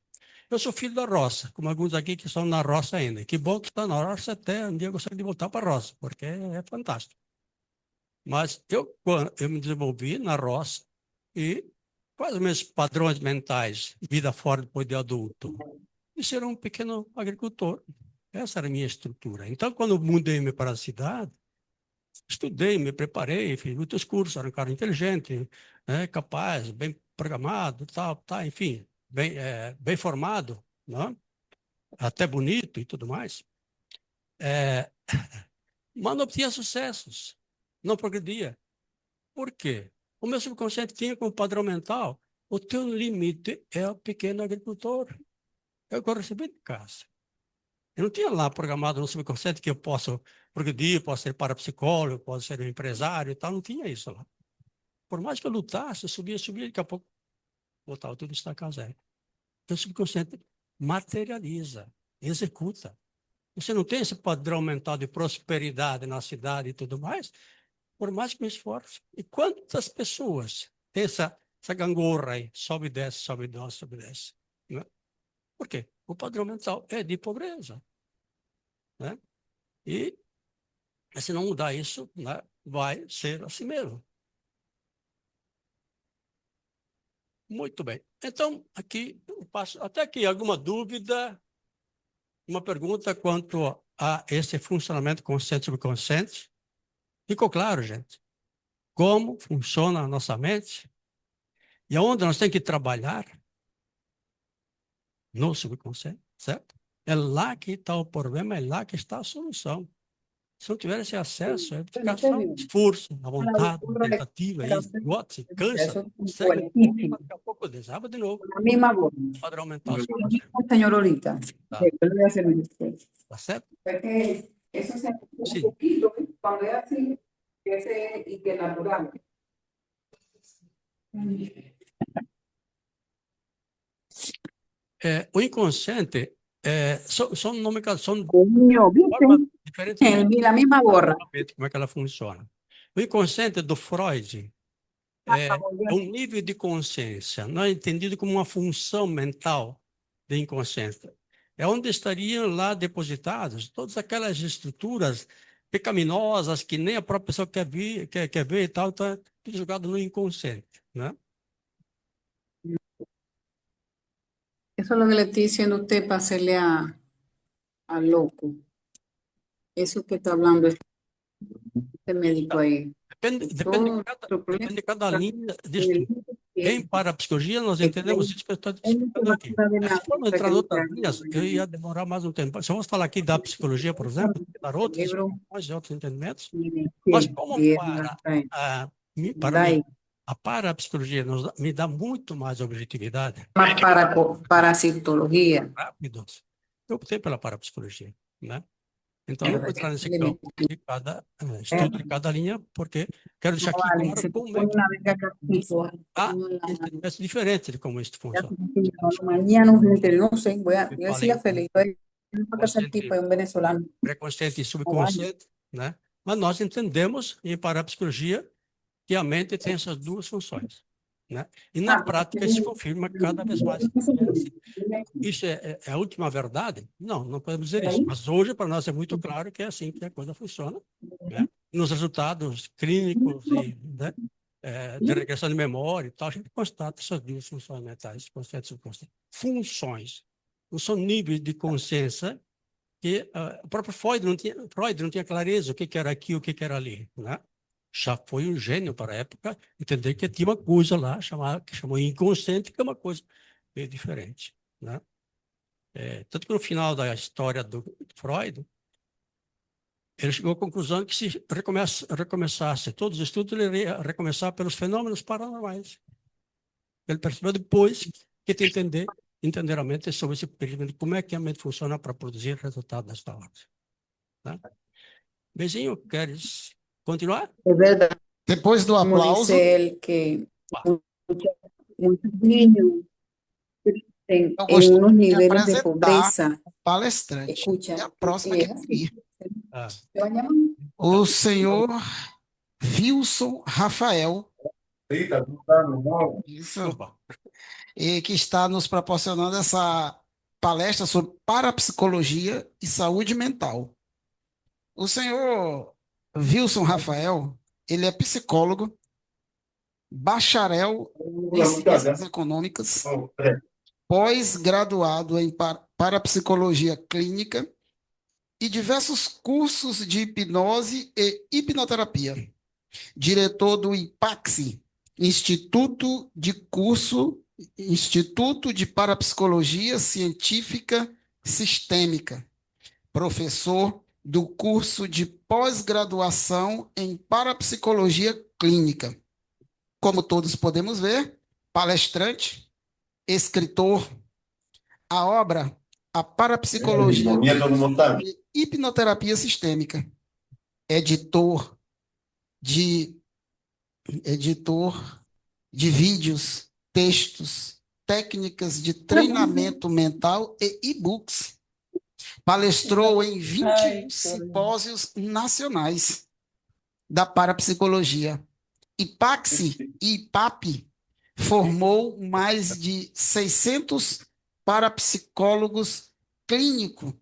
eu sou filho da roça, como alguns aqui que estão na roça ainda. Que bom que estão na roça, até um dia eu gostaria de voltar para a roça, porque é fantástico. Mas eu me desenvolvi na roça e quais os meus padrões mentais, vida fora depois de adulto? E ser um pequeno agricultor. Essa era a minha estrutura. Então, quando eu mudei-me para a cidade, estudei, me preparei, fiz muitos cursos, era um cara inteligente, capaz, bem programado, tal, enfim, bem formado, não? Até bonito e tudo mais. Mas não obtinha sucessos, não progredia. Por quê? O meu subconsciente tinha como padrão mental, o teu limite é o pequeno agricultor. É o que eu recebi de casa. Eu não tinha lá programado no subconsciente que eu posso progredir, posso ser parapsicólogo, posso ser um empresário e tal, não tinha isso lá. Por mais que eu lutasse, eu subia, daqui a pouco voltava tudo estacar zero. Então, o subconsciente materializa, executa. Você não tem esse padrão mental de prosperidade na cidade e tudo mais, por mais que me esforce. E quantas pessoas têm essa gangorra aí? Sobe e desce, sobe e desce, sobe e desce. Né? Por quê? O padrão mental é de pobreza. Né? E se não mudar isso, né, vai ser assim mesmo. Muito bem. Então, aqui, eu passo, até aqui, alguma dúvida, uma pergunta quanto a esse funcionamento consciente e subconsciente? Ficou claro, gente? Como funciona a nossa mente? E aonde nós temos que trabalhar? No subconsciente, certo? É lá que está o problema, é lá que está a solução. Se não tiver esse acesso, é ficar Você só viu? esforço, a A vontade, a lectura tentativa, e esgota, se cansa, eso segue, buenísimo. daqui a pouco desaba de novo, La misma voz. padrão mental Lo subconsciente. mismo, señor Olita. Tá, Yo le voy a hacer un después. tá certo? Es que eso se hace un Sim. poquito, cuando es así, y que natural. O inconsciente são nomenclaturas, Coño, formas ¿viste? diferentes de La misma gorra. como é que ela funciona. O inconsciente do Freud é um nível de consciência, não é entendido como uma função mental de inconsciência. É onde estariam lá depositadas todas aquelas estruturas pecaminosas que nem a própria pessoa quer ver e tal, está jogado no inconsciente, né? Eso es lo que le estoy diciendo a usted para hacerle a loco. Eso que está hablando este médico ahí. Depende de cada linha de estudo. Em parapsicologia, nós entendemos isso que eu estou explicando aqui. Se formos entrar em outras linhas, eu ia demorar mais um tempo. Se vamos falar aqui da psicologia, por exemplo, dar outras explicações e outros entendimentos, mas como para mim, a parapsicologia me dá muito mais objetividade. Más parasitología. Rápido. Eu optei pela parapsicologia, né? Então, eu vou entrar nesse campo de cada estudo de cada linha, porque quero deixar aqui claro como é que há entendimentos diferentes de como isso funciona. Mañana un gente, no sé, voy a decirle a Felipe, para casa el tipo, es un venezolano. Pré-consciente e subconsciente, né? Mas nós entendemos em parapsicologia que a mente tem essas duas funções, né? E na prática isso se confirma cada vez mais. Isso é a última verdade? Não, não podemos dizer isso. Mas hoje, para nós, é muito claro que é assim que a coisa funciona, né? Nos resultados clínicos e, né, de regressão de memória e tal, a gente constata essas duas funções mentais, consciente e subconsciente. Funções. Não são níveis de consciência que o próprio Freud não tinha clareza o que era aqui, o que era ali, né? Já foi um gênio para a época entender que tinha uma coisa lá que chamou inconsciente, que é uma coisa meio diferente, né? Tanto que no final da história do Freud, ele chegou à conclusão que se recomeçasse todos os estudos, ele iria recomeçar pelos fenômenos paranormais. Ele percebeu depois que tem que entender a mente sobre esse período de como é que a mente funciona para produzir resultados desta ordem. Tá? Beijinho, queres continuar? Es verdad, Depois do como aplauso, dice él, que muchos niños en eu gostaria unos de niveles de apresentar pobreza, o palestrante. escucha, E a próxima y que es é así. aqui, Ah, ¿Te va a llamar? o senhor Wilson Rafael, isso, opa. e que está nos proporcionando essa palestra sobre parapsicologia e saúde mental. O senhor Wilson Rafael, ele é psicólogo, bacharel em ciências econômicas, pós-graduado em parapsicologia clínica e diversos cursos de hipnose e hipnoterapia. Diretor do IPAXI, Instituto de Parapsicologia Científica Sistêmica. Professor do curso de pós-graduação em parapsicologia clínica. Como todos podemos ver, palestrante, escritor, a obra A Parapsicologia e Hipnoterapia Sistêmica, editor de editor de vídeos, textos, técnicas de treinamento mental e e-books. Palestrou em 20 simpósios nacionais da parapsicologia. IPAXI e IPAP formou mais de 600 parapsicólogos clínicos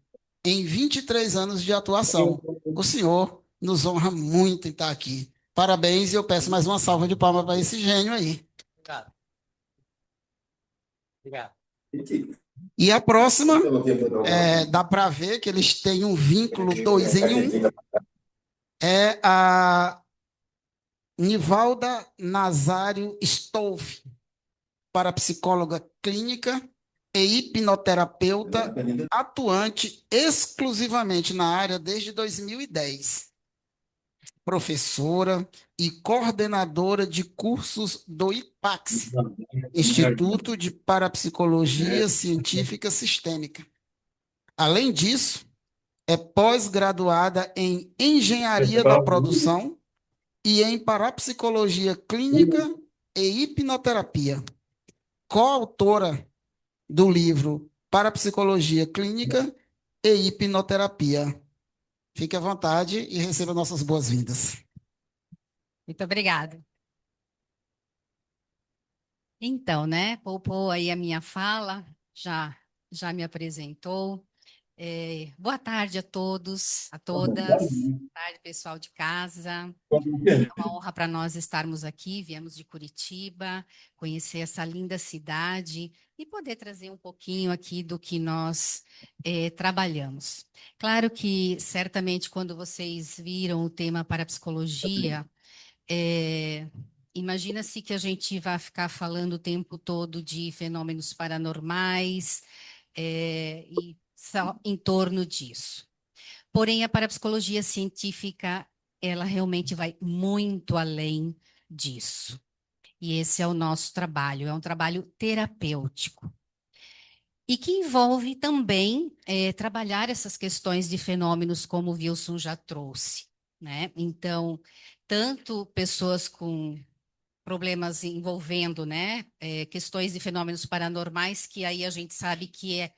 em 23 anos de atuação. O senhor nos honra muito em estar aqui. Parabéns, e eu peço mais uma salva de palmas para esse gênio aí. Obrigado. Obrigado. E a próxima, dá para ver que eles têm um vínculo 2 em 1, é a Nivalda Nazário Stolf, parapsicóloga clínica e hipnoterapeuta, atuante exclusivamente na área desde 2010. Professora e coordenadora de cursos do IPAX, Instituto de Parapsicologia Científica Sistêmica. Além disso, é pós-graduada em Engenharia da Produção e em Parapsicologia Clínica e Hipnoterapia. Coautora do livro Parapsicologia Clínica e Hipnoterapia. Fique à vontade e receba nossas boas-vindas. Muito obrigada. Então, né, poupou aí a minha fala, já me apresentou. Boa tarde a todos, a todas. Boa tarde, pessoal de casa. É uma honra para nós estarmos aqui. Viemos de Curitiba, conhecer essa linda cidade e poder trazer um pouquinho aqui do que nós trabalhamos. Claro que, certamente, quando vocês viram o tema parapsicologia, imagina-se que a gente vai ficar falando o tempo todo de fenômenos paranormais e só em torno disso. Porém, a parapsicologia científica, ela realmente vai muito além disso. E esse é o nosso trabalho, é um trabalho terapêutico. E que envolve também trabalhar essas questões de fenômenos como o Wilson já trouxe, né? Então, tanto pessoas com problemas envolvendo, né, questões de fenômenos paranormais, que aí a gente sabe que é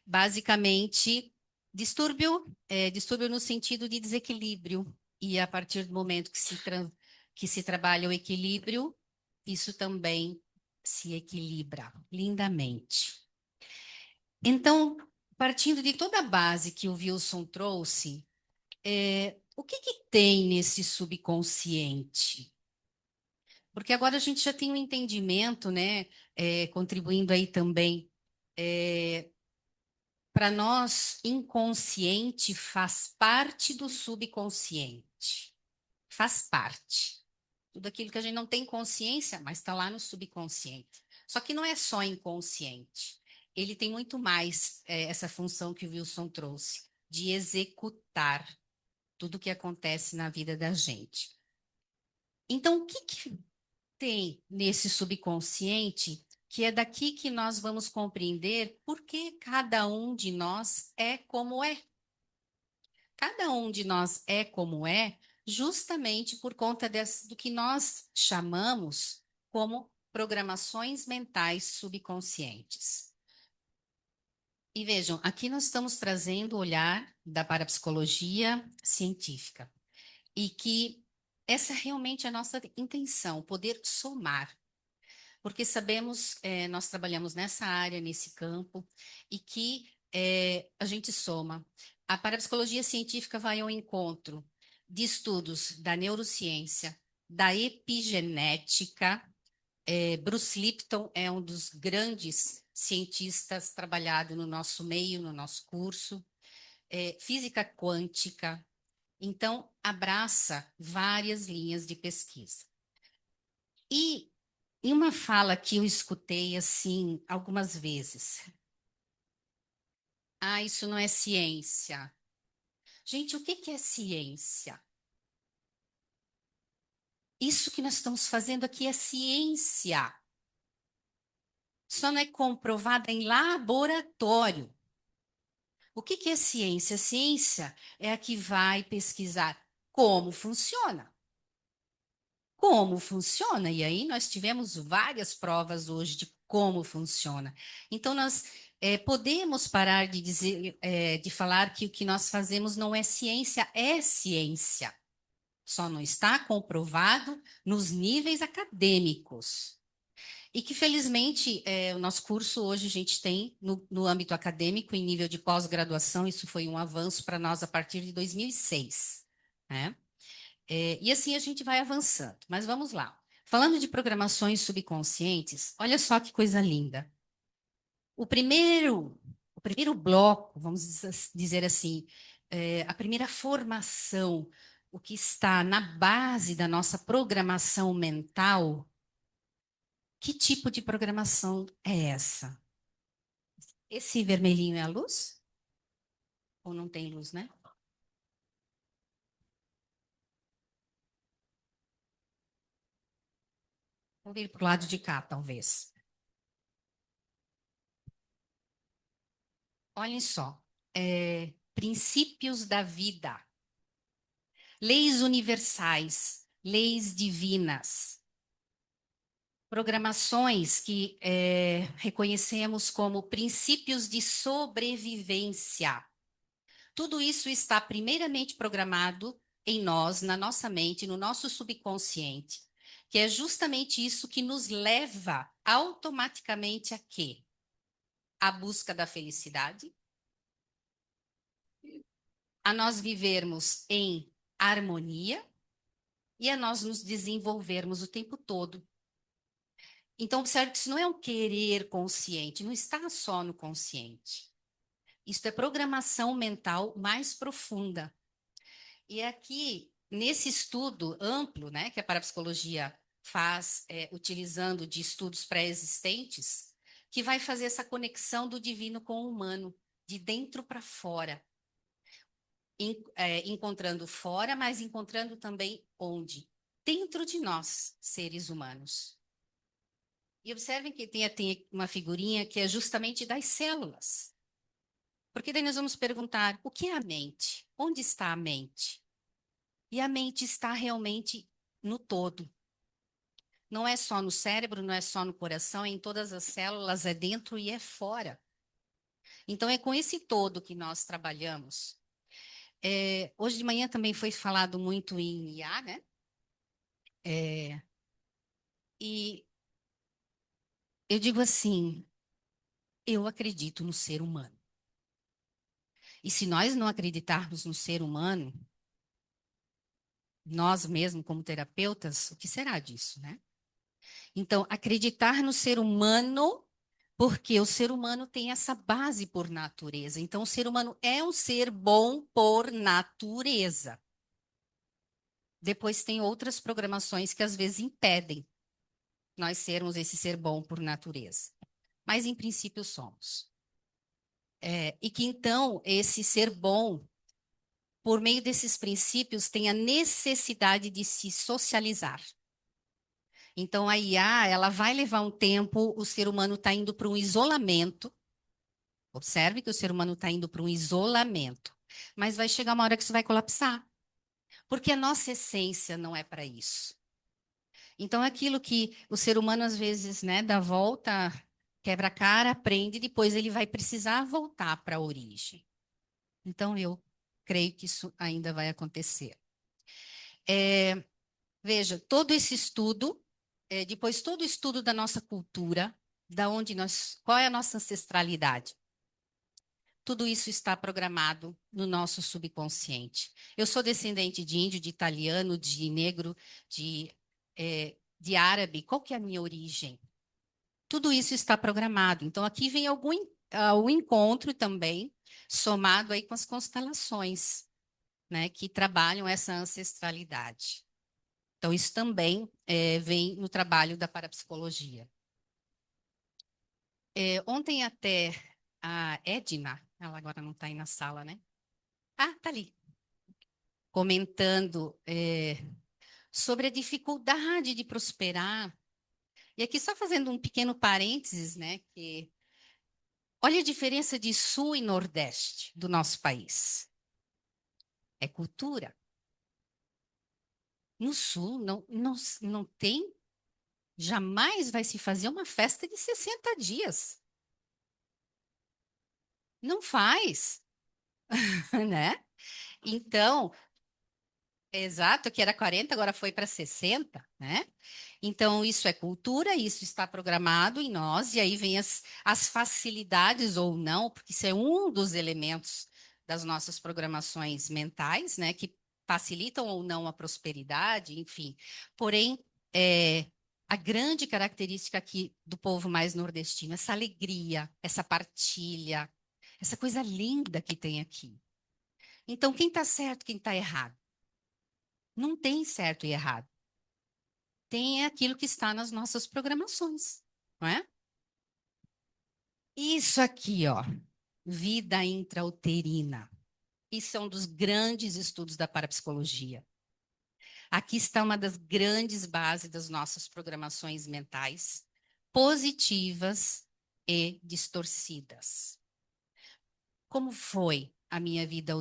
basicamente distúrbio, distúrbio no sentido de desequilíbrio. E a partir do momento que se trabalha o equilíbrio, isso também se equilibra lindamente. Então, partindo de toda a base que o Wilson trouxe, o que tem nesse subconsciente? Porque agora a gente já tem um entendimento, né, contribuindo aí também. Para nós, inconsciente faz parte do subconsciente. Faz parte. Tudo aquilo que a gente não tem consciência, mas está lá no subconsciente. Só que não é só inconsciente. Ele tem muito mais essa função que o Wilson trouxe, de executar tudo o que acontece na vida da gente. Então, o que tem nesse subconsciente que é daqui que nós vamos compreender por que cada um de nós é como é. Cada um de nós é como é justamente por conta do que nós chamamos como programações mentais subconscientes. E vejam, aqui nós estamos trazendo o olhar da parapsicologia científica e que essa realmente é a nossa intenção, poder somar. Porque sabemos, nós trabalhamos nessa área, nesse campo, e que a gente soma. A parapsicologia científica vai ao encontro de estudos da neurociência, da epigenética. Bruce Lipton é um dos grandes cientistas trabalhado no nosso meio, no nosso curso. Física quântica. Então, abraça várias linhas de pesquisa. E em uma fala que eu escutei assim algumas vezes. Ah, isso não é ciência. Gente, o que é ciência? Isso que nós estamos fazendo aqui é ciência. Só não é comprovada em laboratório. O que é ciência? Ciência é a que vai pesquisar como funciona. como funciona. E aí nós tivemos várias provas hoje de como funciona. Então, nós podemos parar de dizer, de falar que o que nós fazemos não é ciência, é ciência. Só não está comprovado nos níveis acadêmicos. E que, felizmente, o nosso curso hoje a gente tem no âmbito acadêmico, em nível de pós-graduação, isso foi um avanço para nós a partir de 2006, né? E assim a gente vai avançando. Mas vamos lá. Falando de programações subconscientes, olha só que coisa linda. O primeiro bloco, vamos dizer assim, a primeira formação, o que está na base da nossa programação mental, que tipo de programação é essa? Esse vermelhinho é a luz? Ou não tem luz, né? Vou vir para o lado de cá, talvez. Olhem só. Princípios da vida. Leis universais. Leis divinas. Programações que reconhecemos como princípios de sobrevivência. Tudo isso está primeiramente programado em nós, na nossa mente, no nosso subconsciente, que é justamente isso que nos leva automaticamente a quê? A busca da felicidade, a nós vivermos em harmonia e a nós nos desenvolvermos o tempo todo. Então, observe que isso não é um querer consciente, não está só no consciente. Isso é programação mental mais profunda. E aqui, nesse estudo amplo, né, que a parapsicologia faz, utilizando de estudos pré-existentes, que vai fazer essa conexão do divino com o humano, de dentro para fora. Encontrando fora, mas encontrando também onde? Dentro de nós, seres humanos. E observem que tem uma figurinha que é justamente das células. Porque daí nós vamos perguntar, o que é a mente? Onde está a mente? E a mente está realmente no todo. Não é só no cérebro, não é só no coração, é em todas as células, é dentro e é fora. Então, é com esse todo que nós trabalhamos. Hoje de manhã também foi falado muito em IA, né? E eu digo assim, eu acredito no ser humano. E se nós não acreditarmos no ser humano, nós mesmos como terapeutas, o que será disso, né? Então, acreditar no ser humano, porque o ser humano tem essa base por natureza. Então, o ser humano é um ser bom por natureza. Depois tem outras programações que às vezes impedem nós sermos esse ser bom por natureza. Mas, em princípio, somos. E que então, esse ser bom, por meio desses princípios, tem a necessidade de se socializar. Então, a IA, ela vai levar um tempo, o ser humano está indo para um isolamento. Observe que o ser humano está indo para um isolamento. Mas vai chegar uma hora que isso vai colapsar. Porque a nossa essência não é para isso. Então, aquilo que o ser humano, às vezes, né, dá volta, quebra a cara, aprende, depois ele vai precisar voltar para a origem. Então, eu creio que isso ainda vai acontecer. Veja, todo esse estudo, depois todo o estudo da nossa cultura, qual é a nossa ancestralidade? Tudo isso está programado no nosso subconsciente. Eu sou descendente de índio, de italiano, de negro, de árabe. Qual que é a minha origem? Tudo isso está programado. Então, aqui vem o encontro também, somado aí com as constelações, né, que trabalham essa ancestralidade. Então, isso também vem no trabalho da parapsicologia. Ontem até a Edna, ela agora não está aí na sala, né? Ah, está ali. Comentando sobre a dificuldade de prosperar. E aqui só fazendo um pequeno parênteses, né? Que olha a diferença de sul e nordeste do nosso país. É cultura. No Sul não tem, jamais vai se fazer uma festa de 60 dias. Não faz, né? Então, exato, que era 40, agora foi para 60, né? Então, isso é cultura, isso está programado em nós, e aí vem as facilidades ou não, porque isso é um dos elementos das nossas programações mentais, né? Que facilitam ou não a prosperidade, enfim. Porém, a grande característica aqui do povo mais nordestino, essa alegria, essa partilha, essa coisa linda que tem aqui. Então, quem está certo, quem está errado? Não tem certo e errado. Tem aquilo que está nas nossas programações, não é? Isso aqui, ó, vida intrauterina. Isso é um dos grandes estudos da parapsicologia. Aqui está uma das grandes bases das nossas programações mentais, positivas e distorcidas. Como foi a minha vida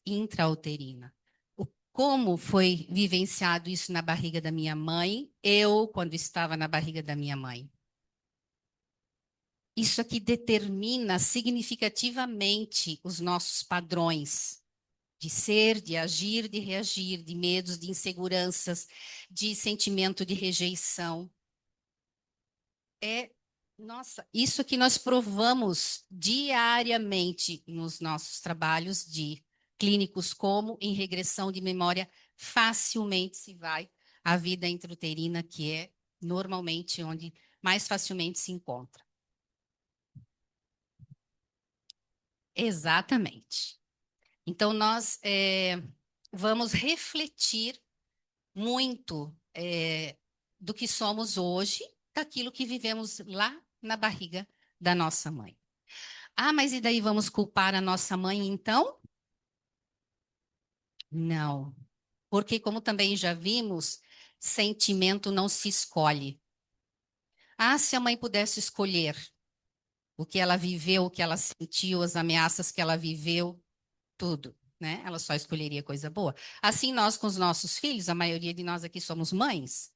intrauterina? Como foi vivenciado isso na barriga da minha mãe, eu, quando estava na barriga da minha mãe? Isso aqui determina significativamente os nossos padrões de ser, de agir, de reagir, de medos, de inseguranças, de sentimento de rejeição. Nossa, isso que nós provamos diariamente nos nossos trabalhos de clínicos, como em regressão de memória facilmente se vai à vida intrauterina, que é normalmente onde mais facilmente se encontra. Exatamente. Então, nós vamos refletir muito do que somos hoje, daquilo que vivemos lá na barriga da nossa mãe. Ah, mas e daí vamos culpar a nossa mãe, então? Não. Porque, como também já vimos, sentimento não se escolhe. Ah, se a mãe pudesse escolher o que ela viveu, o que ela sentiu, as ameaças que ela viveu, tudo, né? Ela só escolheria coisa boa. Assim, nós com os nossos filhos, a maioria de nós aqui somos mães,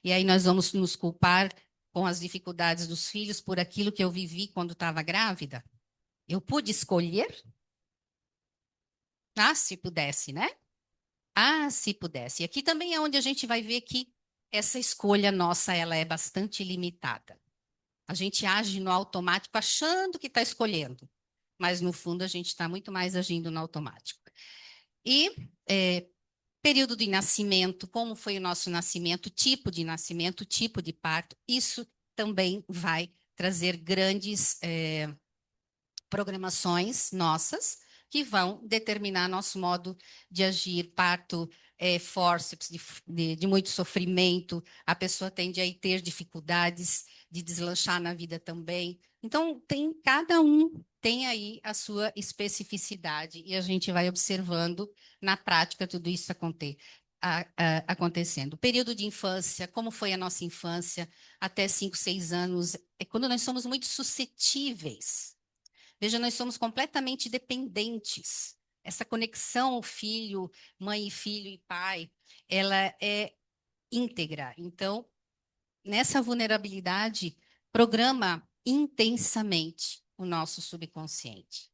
e aí nós vamos nos culpar com as dificuldades dos filhos por aquilo que eu vivi quando estava grávida. Eu pude escolher? Ah, se pudesse, né? Ah, se pudesse. E aqui também é onde a gente vai ver que essa escolha nossa, ela é bastante limitada. A gente age no automático achando que está escolhendo, mas no fundo a gente está muito mais agindo no automático. E período de nascimento, como foi o nosso nascimento, tipo de parto, isso também vai trazer grandes programações nossas que vão determinar nosso modo de agir, parto, fórceps, de muito sofrimento, a pessoa tende a ter dificuldades de deslanchar na vida também. Então, cada um tem aí a sua especificidade e a gente vai observando na prática tudo isso acontecendo. Período de infância, como foi a nossa infância, até 5, 6 anos, é quando nós somos muito suscetíveis. Veja, nós somos completamente dependentes. Essa conexão filho, mãe e filho e pai, ela é íntegra. Então, nessa vulnerabilidade, programa intensamente o nosso subconsciente.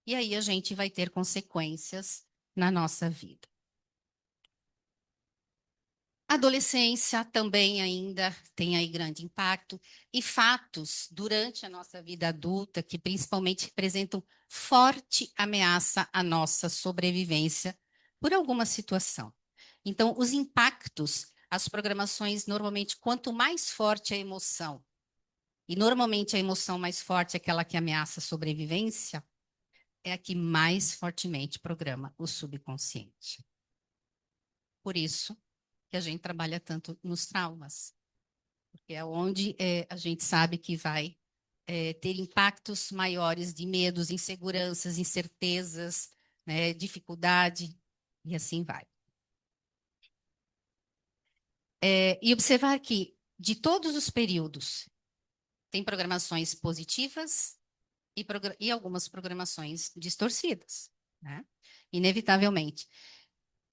E aí a gente vai ter consequências na nossa vida. Adolescência também ainda tem aí grande impacto e fatos durante a nossa vida adulta que principalmente representam forte ameaça à nossa sobrevivência por alguma situação. Então, os impactos, as programações, normalmente, quanto mais forte a emoção, e normalmente a emoção mais forte é aquela que ameaça a sobrevivência, é a que mais fortemente programa o subconsciente. Por isso, que a gente trabalha tanto nos traumas, porque é onde a gente sabe que vai ter impactos maiores de medos, inseguranças, incertezas, né, dificuldade, e assim vai. E observar que, de todos os períodos, tem programações positivas e algumas programações distorcidas, né? Inevitavelmente.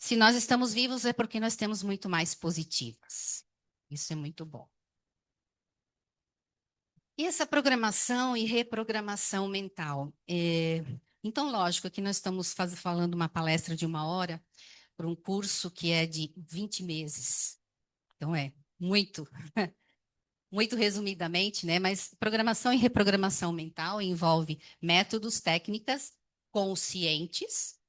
Se nós estamos vivos é porque nós temos muito mais positivas. Isso é muito bom. E essa programação e reprogramação mental? Então, lógico que nós estamos falando uma palestra de 1 hora para um curso que é de 20 meses. Então, é muito, muito resumidamente, né? Mas programação e reprogramação mental envolve métodos, técnicas conscientes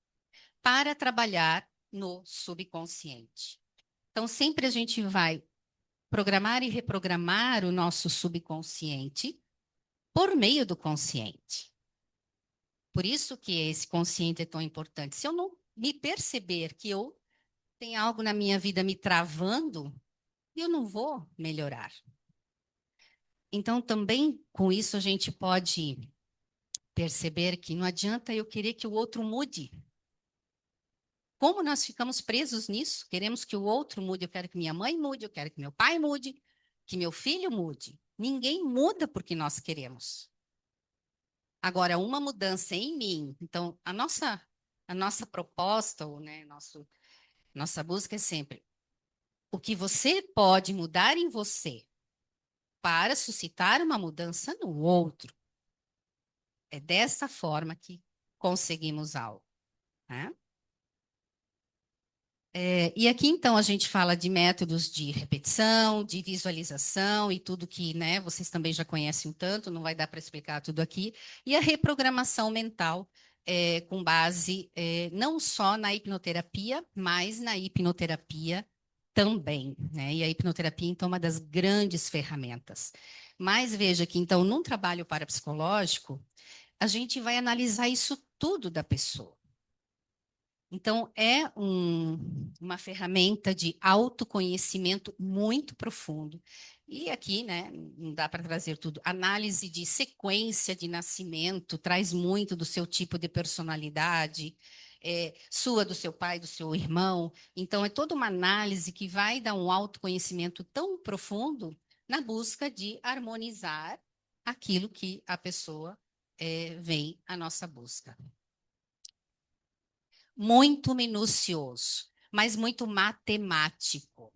para trabalhar no subconsciente. Então, sempre a gente vai programar e reprogramar o nosso subconsciente por meio do consciente. Por isso que esse consciente é tão importante. Se eu não me perceber que eu tenho algo na minha vida me travando, eu não vou melhorar. Então, também com isso a gente pode perceber que não adianta eu querer que o outro mude. Como nós ficamos presos nisso? Queremos que o outro mude. Eu quero que minha mãe mude, eu quero que meu pai mude, que meu filho mude. Ninguém muda porque nós queremos. Agora, uma mudança em mim. Então, a nossa proposta, ou, né, nossa busca é sempre o que você pode mudar em você para suscitar uma mudança no outro. É dessa forma que conseguimos algo, né? E aqui, então, a gente fala de métodos de repetição, de visualização e tudo que, né, vocês também já conhecem um tanto, não vai dar para explicar tudo aqui. E a reprogramação mental, com base não só na hipnoterapia, mas na hipnoterapia também, né? E a hipnoterapia, então, é uma das grandes ferramentas. Mas veja que, então, num trabalho parapsicológico, a gente vai analisar isso tudo da pessoa. Então, é uma ferramenta de autoconhecimento muito profundo. E aqui, né, não dá para trazer tudo. Análise de sequência de nascimento traz muito do seu tipo de personalidade, sua, do seu pai, do seu irmão. Então, é toda uma análise que vai dar um autoconhecimento tão profundo na busca de harmonizar aquilo que a pessoa vem à nossa busca. Muito minucioso, mas muito matemático.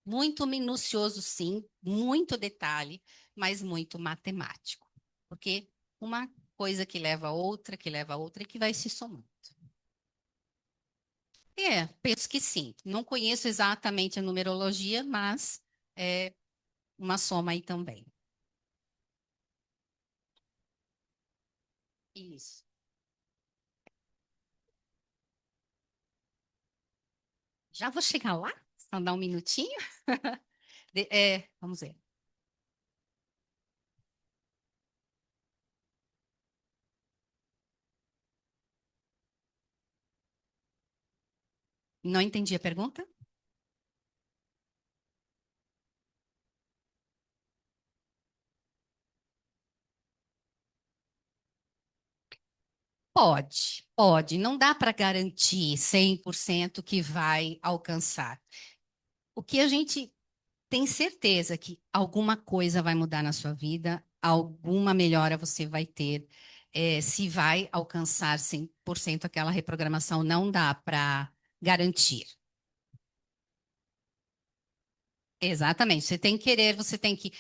Muito minucioso, sim, muito detalhe, mas muito matemático. Porque uma coisa que leva a outra, que leva a outra, e que vai se somando. Penso que sim. Não conheço exatamente a numerologia, mas é uma soma aí também. Isso. Já vou chegar lá? Só dar um minutinho? Vamos ver. Não entendi a pergunta? Pode, pode. Não dá para garantir 100% que vai alcançar. O que a gente tem certeza que alguma coisa vai mudar na sua vida, alguma melhora você vai ter. Se vai alcançar 100% aquela reprogramação, não dá para garantir. Exatamente. Você tem que querer, você tem que.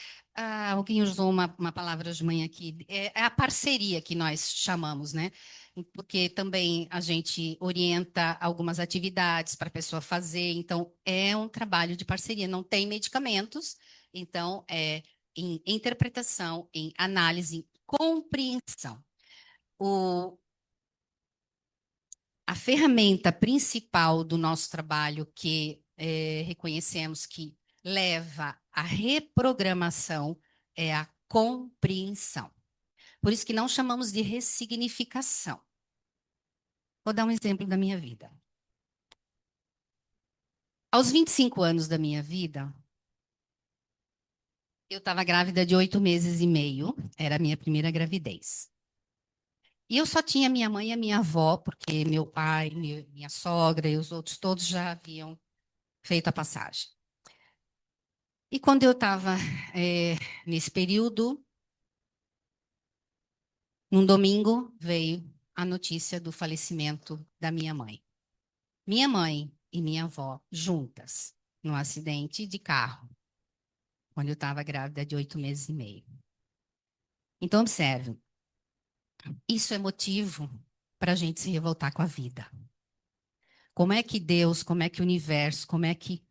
Alguém usou uma palavra de manhã aqui. É a parceria que nós chamamos, né? Porque também a gente orienta algumas atividades para a pessoa fazer. Então, é um trabalho de parceria. Não tem medicamentos. Então, é em interpretação, em análise, em compreensão. A ferramenta principal do nosso trabalho que reconhecemos que leva à reprogramação é a compreensão. Por isso que não chamamos de ressignificação. Vou dar um exemplo da minha vida. Aos 25 anos da minha vida, eu estava grávida de 8 meses e meio, era a minha primeira gravidez. E eu só tinha minha mãe e a minha avó, porque meu pai, minha sogra e os outros todos já haviam feito a passagem. E quando eu estava nesse período, num domingo, veio a notícia do falecimento da minha mãe. minha mãe e minha avó juntas, num acidente de carro, quando eu estava grávida de 8 meses e meio. Então, observe, isso é motivo para a gente se revoltar com a vida. Como é que Deus, como é que o universo, como é que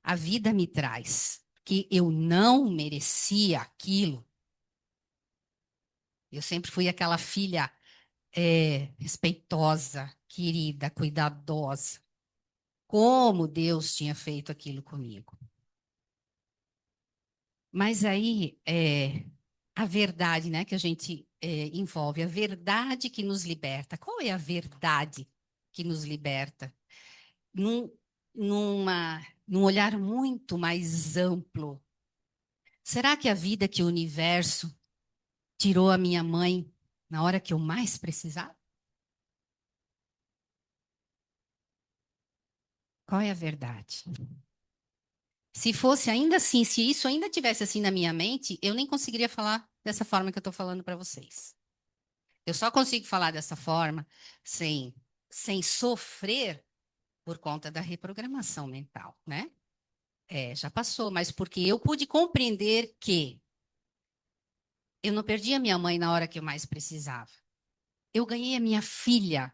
a vida me traz? Que eu não merecia aquilo. Eu sempre fui aquela filha respeitosa, querida, cuidadosa. Como Deus tinha feito aquilo comigo. Mas aí, a verdade, né, que a gente envolve, a verdade que nos liberta. Qual é a verdade que nos liberta? Num olhar muito mais amplo. Será que a vida que o universo tirou a minha mãe na hora que eu mais precisava? Qual é a verdade? Se fosse ainda assim, se isso ainda tivesse assim na minha mente, eu nem conseguiria falar dessa forma que eu estou falando para vocês. Eu só consigo falar dessa forma sem sofrer por conta da reprogramação mental, né? Já passou, mas porque eu pude compreender que eu não perdi a minha mãe na hora que eu mais precisava. Eu ganhei a minha filha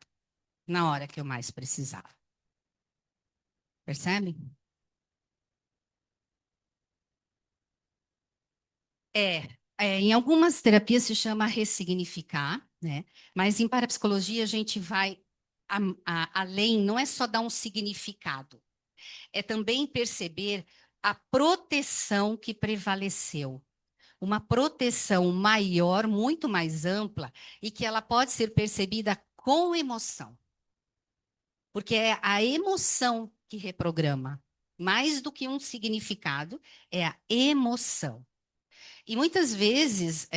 na hora que eu mais precisava. Percebe? Em algumas terapias se chama ressignificar, né? Mas em parapsicologia a gente vai além, não é só dar um significado, é também perceber a proteção que prevaleceu. Uma proteção maior, muito mais ampla, e que ela pode ser percebida com emoção. Porque é a emoção que reprograma. Mais do que um significado, é a emoção. E muitas vezes,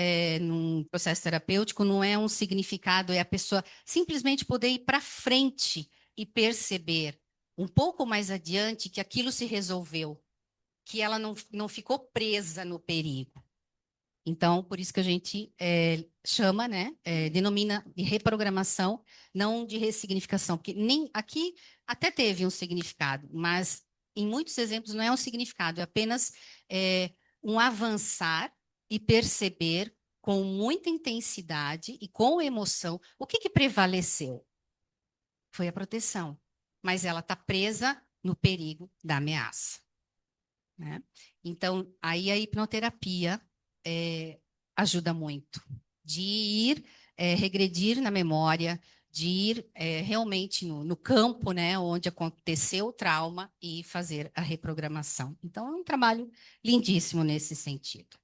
num processo terapêutico, não é um significado, é a pessoa simplesmente poder ir para frente e perceber um pouco mais adiante que aquilo se resolveu, que ela não ficou presa no perigo. Então, por isso que a gente chama, né, denomina de reprogramação, não de ressignificação, porque nem aqui até teve um significado, mas em muitos exemplos não é um significado, é apenas um avançar e perceber com muita intensidade e com emoção o que prevaleceu. Foi a proteção, mas ela está presa no perigo da ameaça, né? Então, aí a hipnoterapia ajuda muito de ir regredir na memória, de ir realmente no campo, né, onde aconteceu o trauma e fazer a reprogramação. Então, é um trabalho lindíssimo nesse sentido.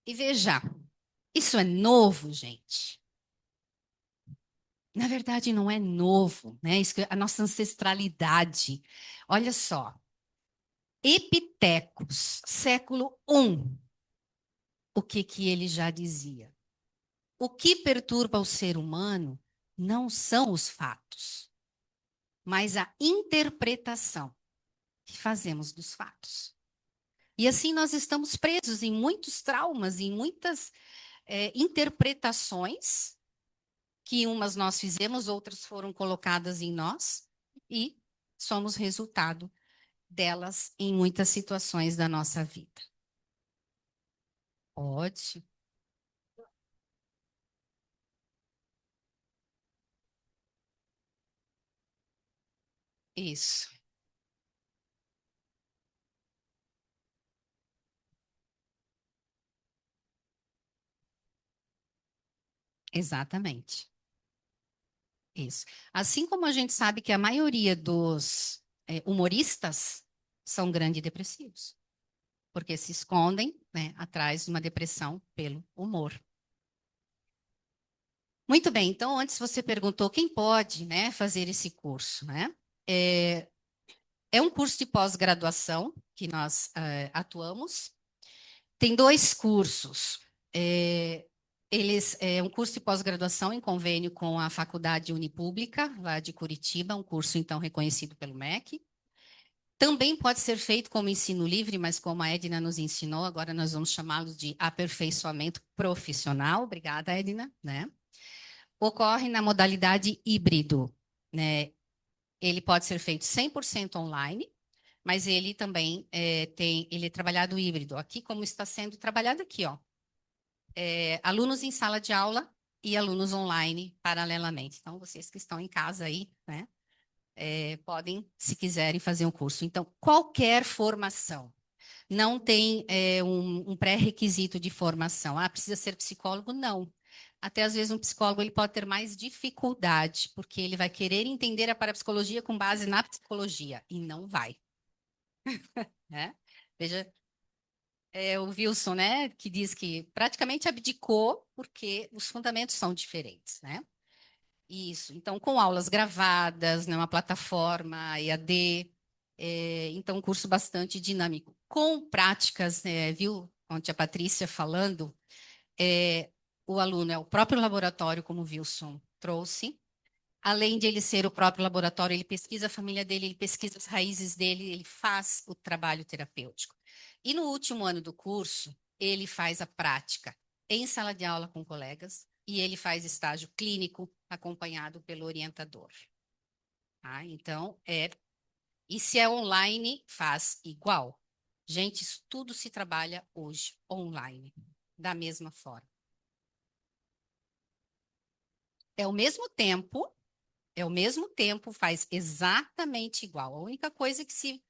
E veja, isso é novo, gente. Na verdade, não é novo, né? Isso é a nossa ancestralidade. Olha só. Epitecos, século I. O que ele já dizia? O que perturba o ser humano não são os fatos, mas a interpretação que fazemos dos fatos. E assim nós estamos presos em muitos traumas, em muitas interpretações que umas nós fizemos, outras foram colocadas em nós e somos resultado delas em muitas situações da nossa vida. Pode. Isso. Exatamente. Isso. Assim como a gente sabe que a maioria dos humoristas são grandes depressivos, porque se escondem, né, atrás de uma depressão pelo humor. Muito bem, então antes você perguntou quem pode, né, fazer esse curso, né? É um curso de pós-graduação que nós atuamos. Tem 2 cursos. É um curso de pós-graduação em convênio com a Faculdade Unipública, lá de Curitiba, um curso então reconhecido pelo MEC. Também pode ser feito como ensino livre, mas como a Edna nos ensinou, agora nós vamos chamá-los de aperfeiçoamento profissional. Obrigada, Edna, né? Ocorre na modalidade híbrido, né, ele pode ser feito 100% online, mas ele também ele é trabalhado híbrido. Aqui, como está sendo trabalhado aqui, ó. Alunos em sala de aula e alunos online paralelamente. Então, vocês que estão em casa aí, né, podem, se quiserem, fazer um curso. Então, qualquer formação. Não tem um pré-requisito de formação. Ah, precisa ser psicólogo? Não. Até às vezes um psicólogo ele pode ter mais dificuldade, porque ele vai querer entender a parapsicologia com base na psicologia, e não vai. Né? Veja, o Wilson, né, que diz que praticamente abdicou porque os fundamentos são diferentes, né? Isso. Então, com aulas gravadas, né, uma plataforma EAD, então um curso bastante dinâmico, com práticas, viu? Ontem a Patrícia falando, o aluno é o próprio laboratório, como o Wilson trouxe. Além de ele ser o próprio laboratório, ele pesquisa a família dele, ele pesquisa as raízes dele, ele faz o trabalho terapêutico. E no último ano do curso, ele faz a prática em sala de aula com colegas e ele faz estágio clínico acompanhado pelo orientador. Tá? Então, e se é online, faz igual. Gente, isso tudo se trabalha hoje online, da mesma forma. É o mesmo tempo, faz exatamente igual. A única coisa é que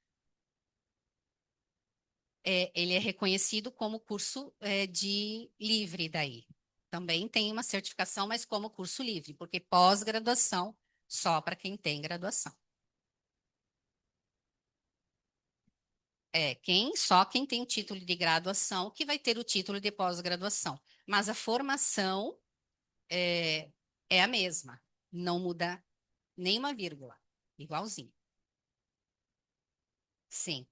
ele é reconhecido como curso de livre daí. Também tem uma certificação, mas como curso livre, porque pós-graduação só para quem tem graduação. Só quem tem o título de graduação que vai ter o título de pós-graduação. Mas a formação é a mesma, não muda nem uma vírgula, igualzinho. Sim.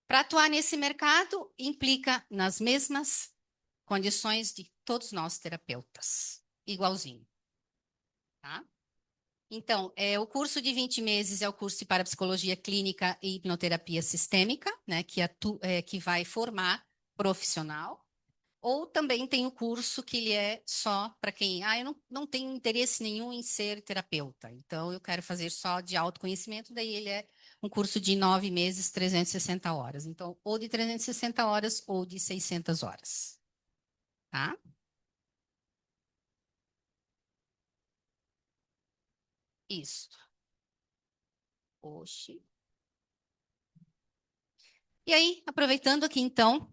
Para atuar nesse mercado, implica nas mesmas condições de todos nós terapeutas, igualzinho. Tá? Então, o curso de 20 meses é o curso de parapsicologia clínica e hipnoterapia sistêmica, né, que vai formar profissional. Ou também tem o curso que ele é só para quem, eu não tenho interesse nenhum em ser terapeuta, então eu quero fazer só de autoconhecimento, daí ele é um curso de 9 meses, 360 horas. Então, ou de 360 horas ou de 600 horas. Tá? Isso. Oxi. E aí, aproveitando aqui então,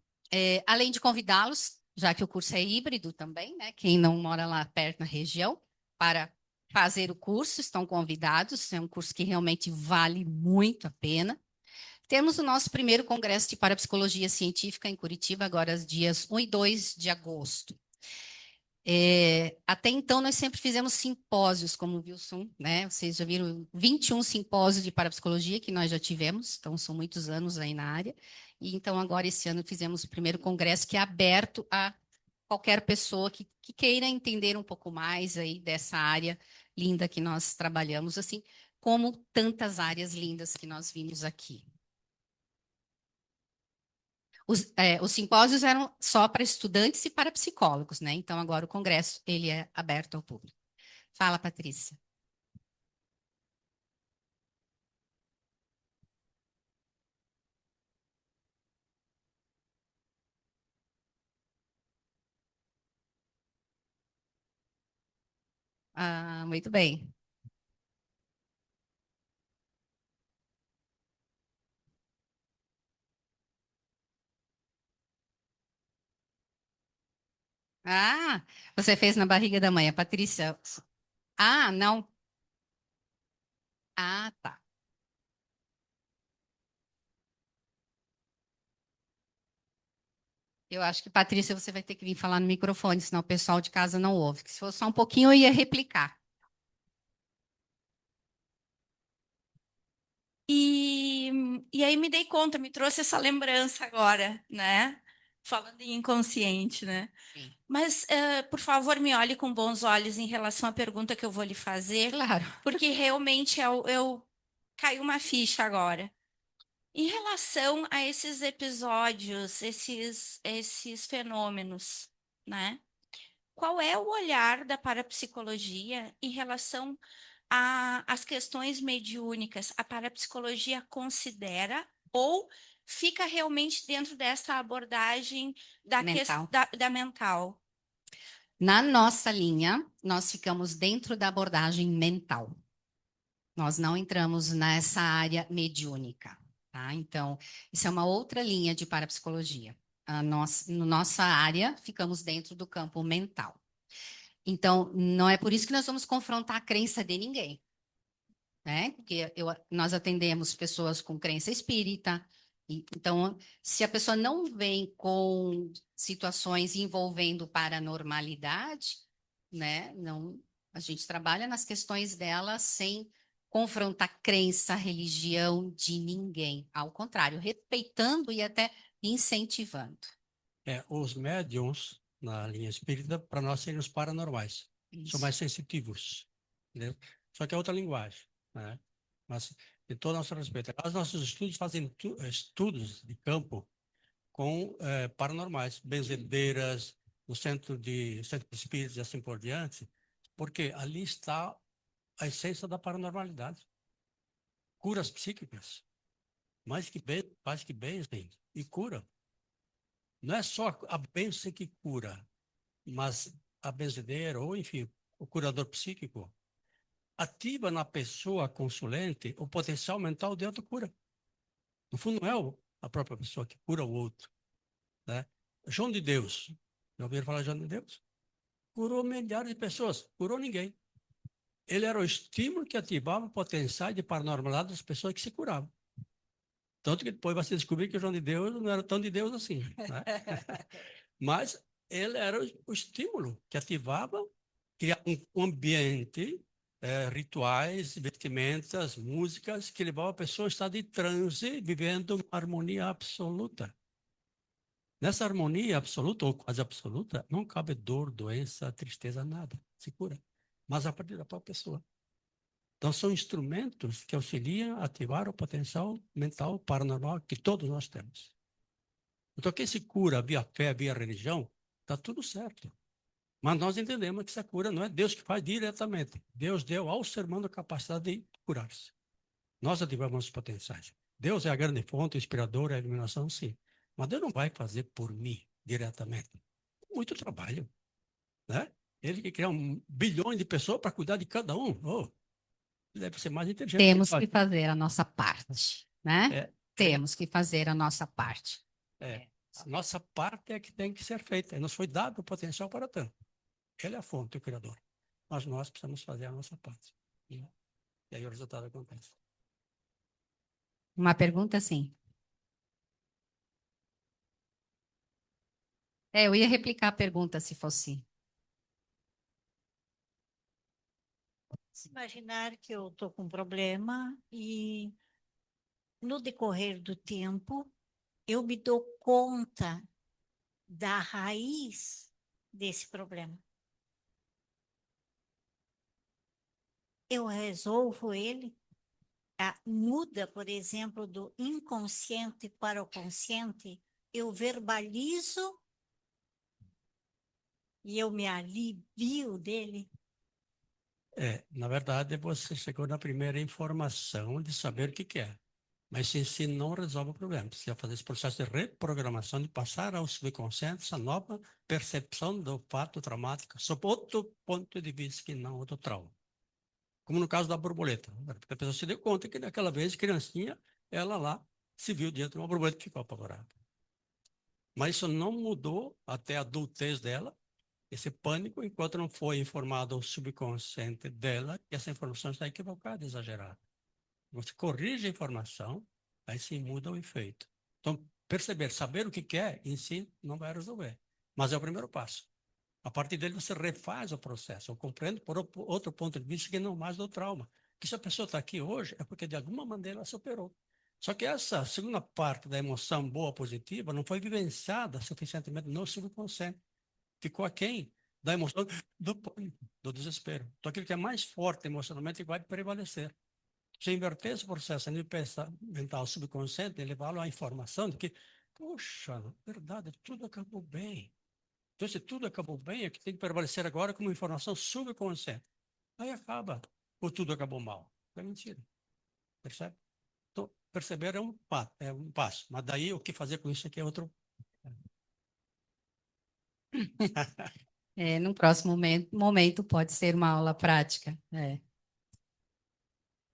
além de convidá-los, já que o curso é híbrido também, né? Quem não mora lá perto na região, para fazer o curso, estão convidados. É um curso que realmente vale muito a pena. Temos o nosso primeiro congresso de parapsicologia científica em Curitiba, agora dias 1 e 2 de agosto. Até então, nós sempre fizemos simpósios, como o Wilson, né? Vocês já viram 21 simpósios de parapsicologia que nós já tivemos, então são muitos anos aí na área. E então, agora, esse ano, fizemos o primeiro congresso que é aberto a qualquer pessoa que queira entender um pouco mais aí dessa área linda que nós trabalhamos, assim como tantas áreas lindas que nós vimos aqui. Os simpósios eram só para estudantes e para psicólogos, né? Então, agora o congresso, ele é aberto ao público. Fala, Patrícia. Ah, muito bem. Ah, você fez na barriga da mãe. A Patrícia. Ah, não. Ah, tá. Eu acho que, Patrícia, você vai ter que vir falar no microfone, senão o pessoal de casa não ouve. Que se fosse só um pouquinho, eu ia replicar. E, e aí me dei conta, me trouxe essa lembrança agora, né? Falando em inconsciente, né? Sim. Mas, por favor, me olhe com bons olhos em relação à pergunta que eu vou lhe fazer, Claro. porque realmente eu caiu uma ficha agora. Em relação a esses episódios, esses fenômenos, né? qual é o olhar da parapsicologia em relação às questões mediúnicas? A parapsicologia considera ou fica realmente dentro dessa abordagem Mental. da mental? Na nossa linha, nós ficamos dentro da abordagem mental. Nós não entramos nessa área mediúnica, tá? Então, isso é uma outra linha de parapsicologia. Nossa área, ficamos dentro do campo mental. Então, não é por isso que nós vamos confrontar a crença de ninguém, né? Porque nós atendemos pessoas com crença espírita. Então, se a pessoa não vem com situações envolvendo paranormalidade, né? Não, a gente trabalha nas questões dela sem confrontar crença, religião de ninguém. Ao contrário, respeitando e até incentivando. Os médiums, na linha espírita, para nós seriam os paranormais. São Isso. mais sensitivos, entendeu? Só que é outra linguagem, né? Mas, de todo o nosso respeito. Os nossos estudos fazem estudos de campo com paranormais, benzedeiras, no centro de espíritos e assim por diante, porque ali está a essência da paranormalidade. Curas psíquicas, mais que benzem e cura. Não é só a bênção que cura, mas a benzedeira, ou enfim, o curador psíquico, ativa na pessoa consulente o potencial mental de autocura. No fundo, não é a própria pessoa que cura o outro, né? João de Deus, já ouviram falar de João de Deus? Curou milhares de pessoas, curou ninguém. Ele era o estímulo que ativava o potencial de paranormalidade das pessoas que se curavam. Tanto que depois você descobrir que o João de Deus não era tão de Deus assim, né? Mas ele era o estímulo que ativava, criar um ambiente, rituais, vestimentas, músicas, que levavam a pessoa a estar de transe, vivendo uma harmonia absoluta. Nessa harmonia absoluta, ou quase absoluta, não cabe dor, doença, tristeza, nada. Se cura. Mas a partir da própria pessoa. Então, são instrumentos que auxiliam a ativar o potencial mental paranormal que todos nós temos. Então, quem se cura via fé, via religião, está tudo certo. Mas nós entendemos que essa cura não é Deus que faz diretamente. Deus deu ao ser humano a capacidade de curar-se. Nós ativamos os potenciais. Deus é a grande fonte, o inspirador, a iluminação, sim. Mas Deus não vai fazer por mim diretamente. Muito trabalho, né? Ele que criar bilhões de pessoas para cuidar de cada um. Oh, deve ser mais inteligente. Temos que fazer a nossa parte, né? Temos que fazer a nossa parte. A nossa parte é que tem que ser feita. E nos foi dado o potencial para tanto. Ele é a fonte, o criador. Mas nós precisamos fazer a nossa parte. E aí o resultado acontece. Uma pergunta, sim. Eu ia replicar a pergunta se fosse. Se imaginar que eu estou com um problema e no decorrer do tempo eu me dou conta da raiz desse problema. Eu resolvo ele, muda, por exemplo, do inconsciente para o consciente, eu verbalizo e eu me alivio dele. Na verdade, você chegou na primeira informação de saber o que é. Mas em si não resolve o problema. Precisa fazer esse processo de reprogramação, de passar ao subconsciente essa nova percepção do fato traumático, sob outro ponto de vista que não outro trauma. Como no caso da borboleta. A pessoa se deu conta que naquela vez, criancinha, ela lá se viu diante de uma borboleta e ficou apavorada. Mas isso não mudou até a adultez dela, esse pânico, enquanto não foi informado ao subconsciente dela que essa informação está equivocada, exagerada. Você corrige a informação, aí sim muda o efeito. Então, perceber, saber o que é, em si, não vai resolver. Mas é o primeiro passo. A partir dele, você refaz o processo. Eu compreendo por outro ponto de vista que não mais do trauma. Que se a pessoa está aqui hoje, é porque de alguma maneira ela superou. Só que essa segunda parte da emoção boa, positiva, não foi vivenciada suficientemente no subconsciente. Ficou aquém da emoção do pânico, do desespero. Então, aquilo que é mais forte emocionalmente vai prevalecer. Se inverter esse processo a nível mental subconsciente, levá-lo à informação de que, poxa, verdade, tudo acabou bem. Então, se tudo acabou bem, é que tem que prevalecer agora como informação subconsciente. Aí acaba, ou tudo acabou mal. É mentira. Percebe? Então, perceber é um passo. Mas daí, o que fazer com isso aqui é outro. Num próximo momento pode ser uma aula prática.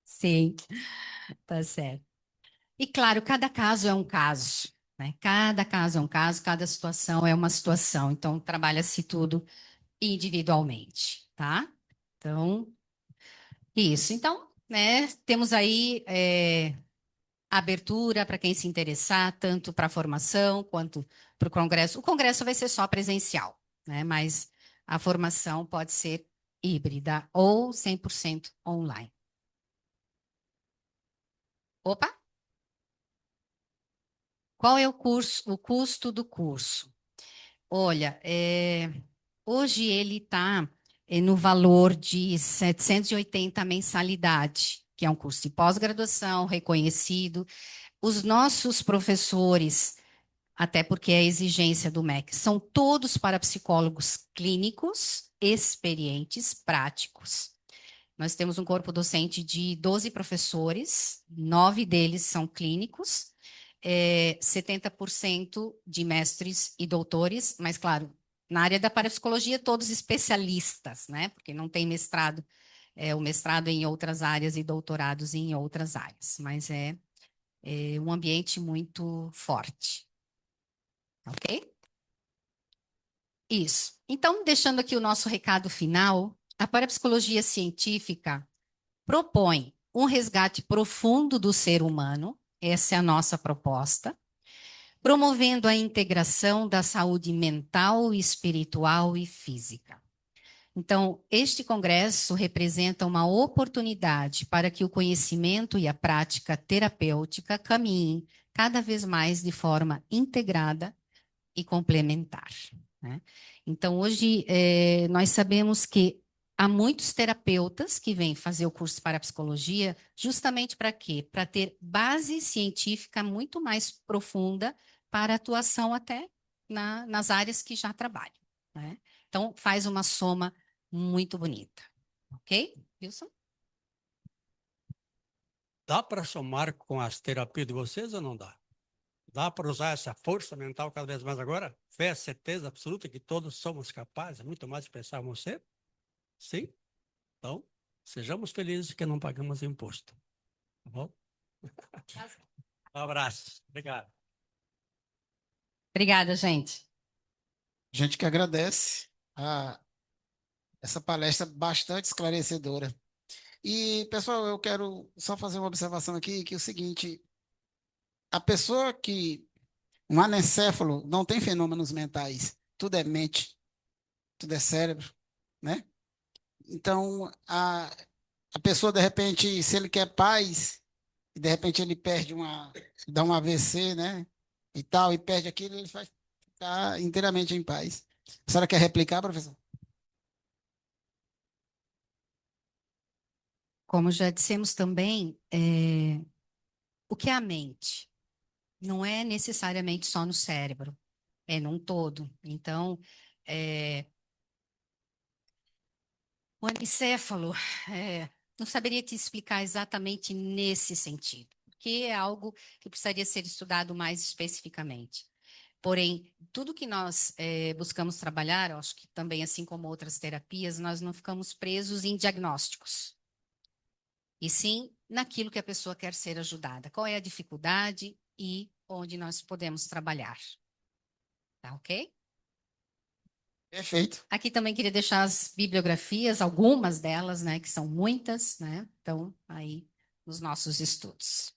Sim, tá certo. E claro, cada caso é um caso, né? Cada caso é um caso, cada situação é uma situação. Então, trabalha-se tudo individualmente, tá? Então, isso. Então, né, temos aí abertura para quem se interessar, tanto para a formação quanto para o congresso. O congresso vai ser só presencial, né? Mas a formação pode ser híbrida ou 100% online. Opa! Qual é o custo do curso? Olha, hoje ele está no valor de 780 a mensalidade, que é um curso de pós-graduação reconhecido. Os nossos professores, até porque é a exigência do MEC, são todos parapsicólogos clínicos, experientes, práticos. Nós temos um corpo docente de 12 professores, 9 deles são clínicos, 70% de mestres e doutores, mas, claro, na área da parapsicologia, todos especialistas, né? Porque não tem mestrado, o mestrado em outras áreas e doutorados em outras áreas, mas é um ambiente muito forte. Ok? Isso. Então, deixando aqui o nosso recado final, a parapsicologia científica propõe um resgate profundo do ser humano, essa é a nossa proposta, promovendo a integração da saúde mental, espiritual e física. Então, este congresso representa uma oportunidade para que o conhecimento e a prática terapêutica caminhem cada vez mais de forma integrada e complementar, né? Então, hoje, nós sabemos que há muitos terapeutas que vêm fazer o curso de parapsicologia justamente para quê? Para ter base científica muito mais profunda para atuação até nas áreas que já trabalham, né? Então, faz uma soma muito bonita. Ok, Wilson? Dá para somar com as terapias de vocês ou não dá? Dá para usar essa força mental cada vez mais agora? Fé, certeza absoluta que todos somos capazes, muito mais de pensar você? Sim? Então, sejamos felizes que não pagamos imposto. Tá bom? Um abraço. Obrigado. Obrigada, gente. A gente que agradece essa palestra bastante esclarecedora. E, pessoal, eu quero só fazer uma observação aqui, que é o seguinte, a pessoa que, um anencéfalo, não tem fenômenos mentais, tudo é mente, tudo é cérebro, né? Então, a pessoa, de repente, se ele quer paz, e de repente ele dá um AVC, né? E tal, e perde aquilo, ele vai ficar inteiramente em paz. A senhora quer replicar, professor? Como já dissemos também, o que é a mente? Não é necessariamente só no cérebro, é num todo. Então, o anencéfalo, não saberia te explicar exatamente nesse sentido, porque é algo que precisaria ser estudado mais especificamente. Porém, tudo que nós buscamos trabalhar, eu acho que também, assim como outras terapias, nós não ficamos presos em diagnósticos, e sim naquilo que a pessoa quer ser ajudada. Qual é a dificuldade e onde nós podemos trabalhar. Tá ok? Perfeito. Aqui também queria deixar as bibliografias, algumas delas, né, que são muitas, né? Então, aí nos nossos estudos.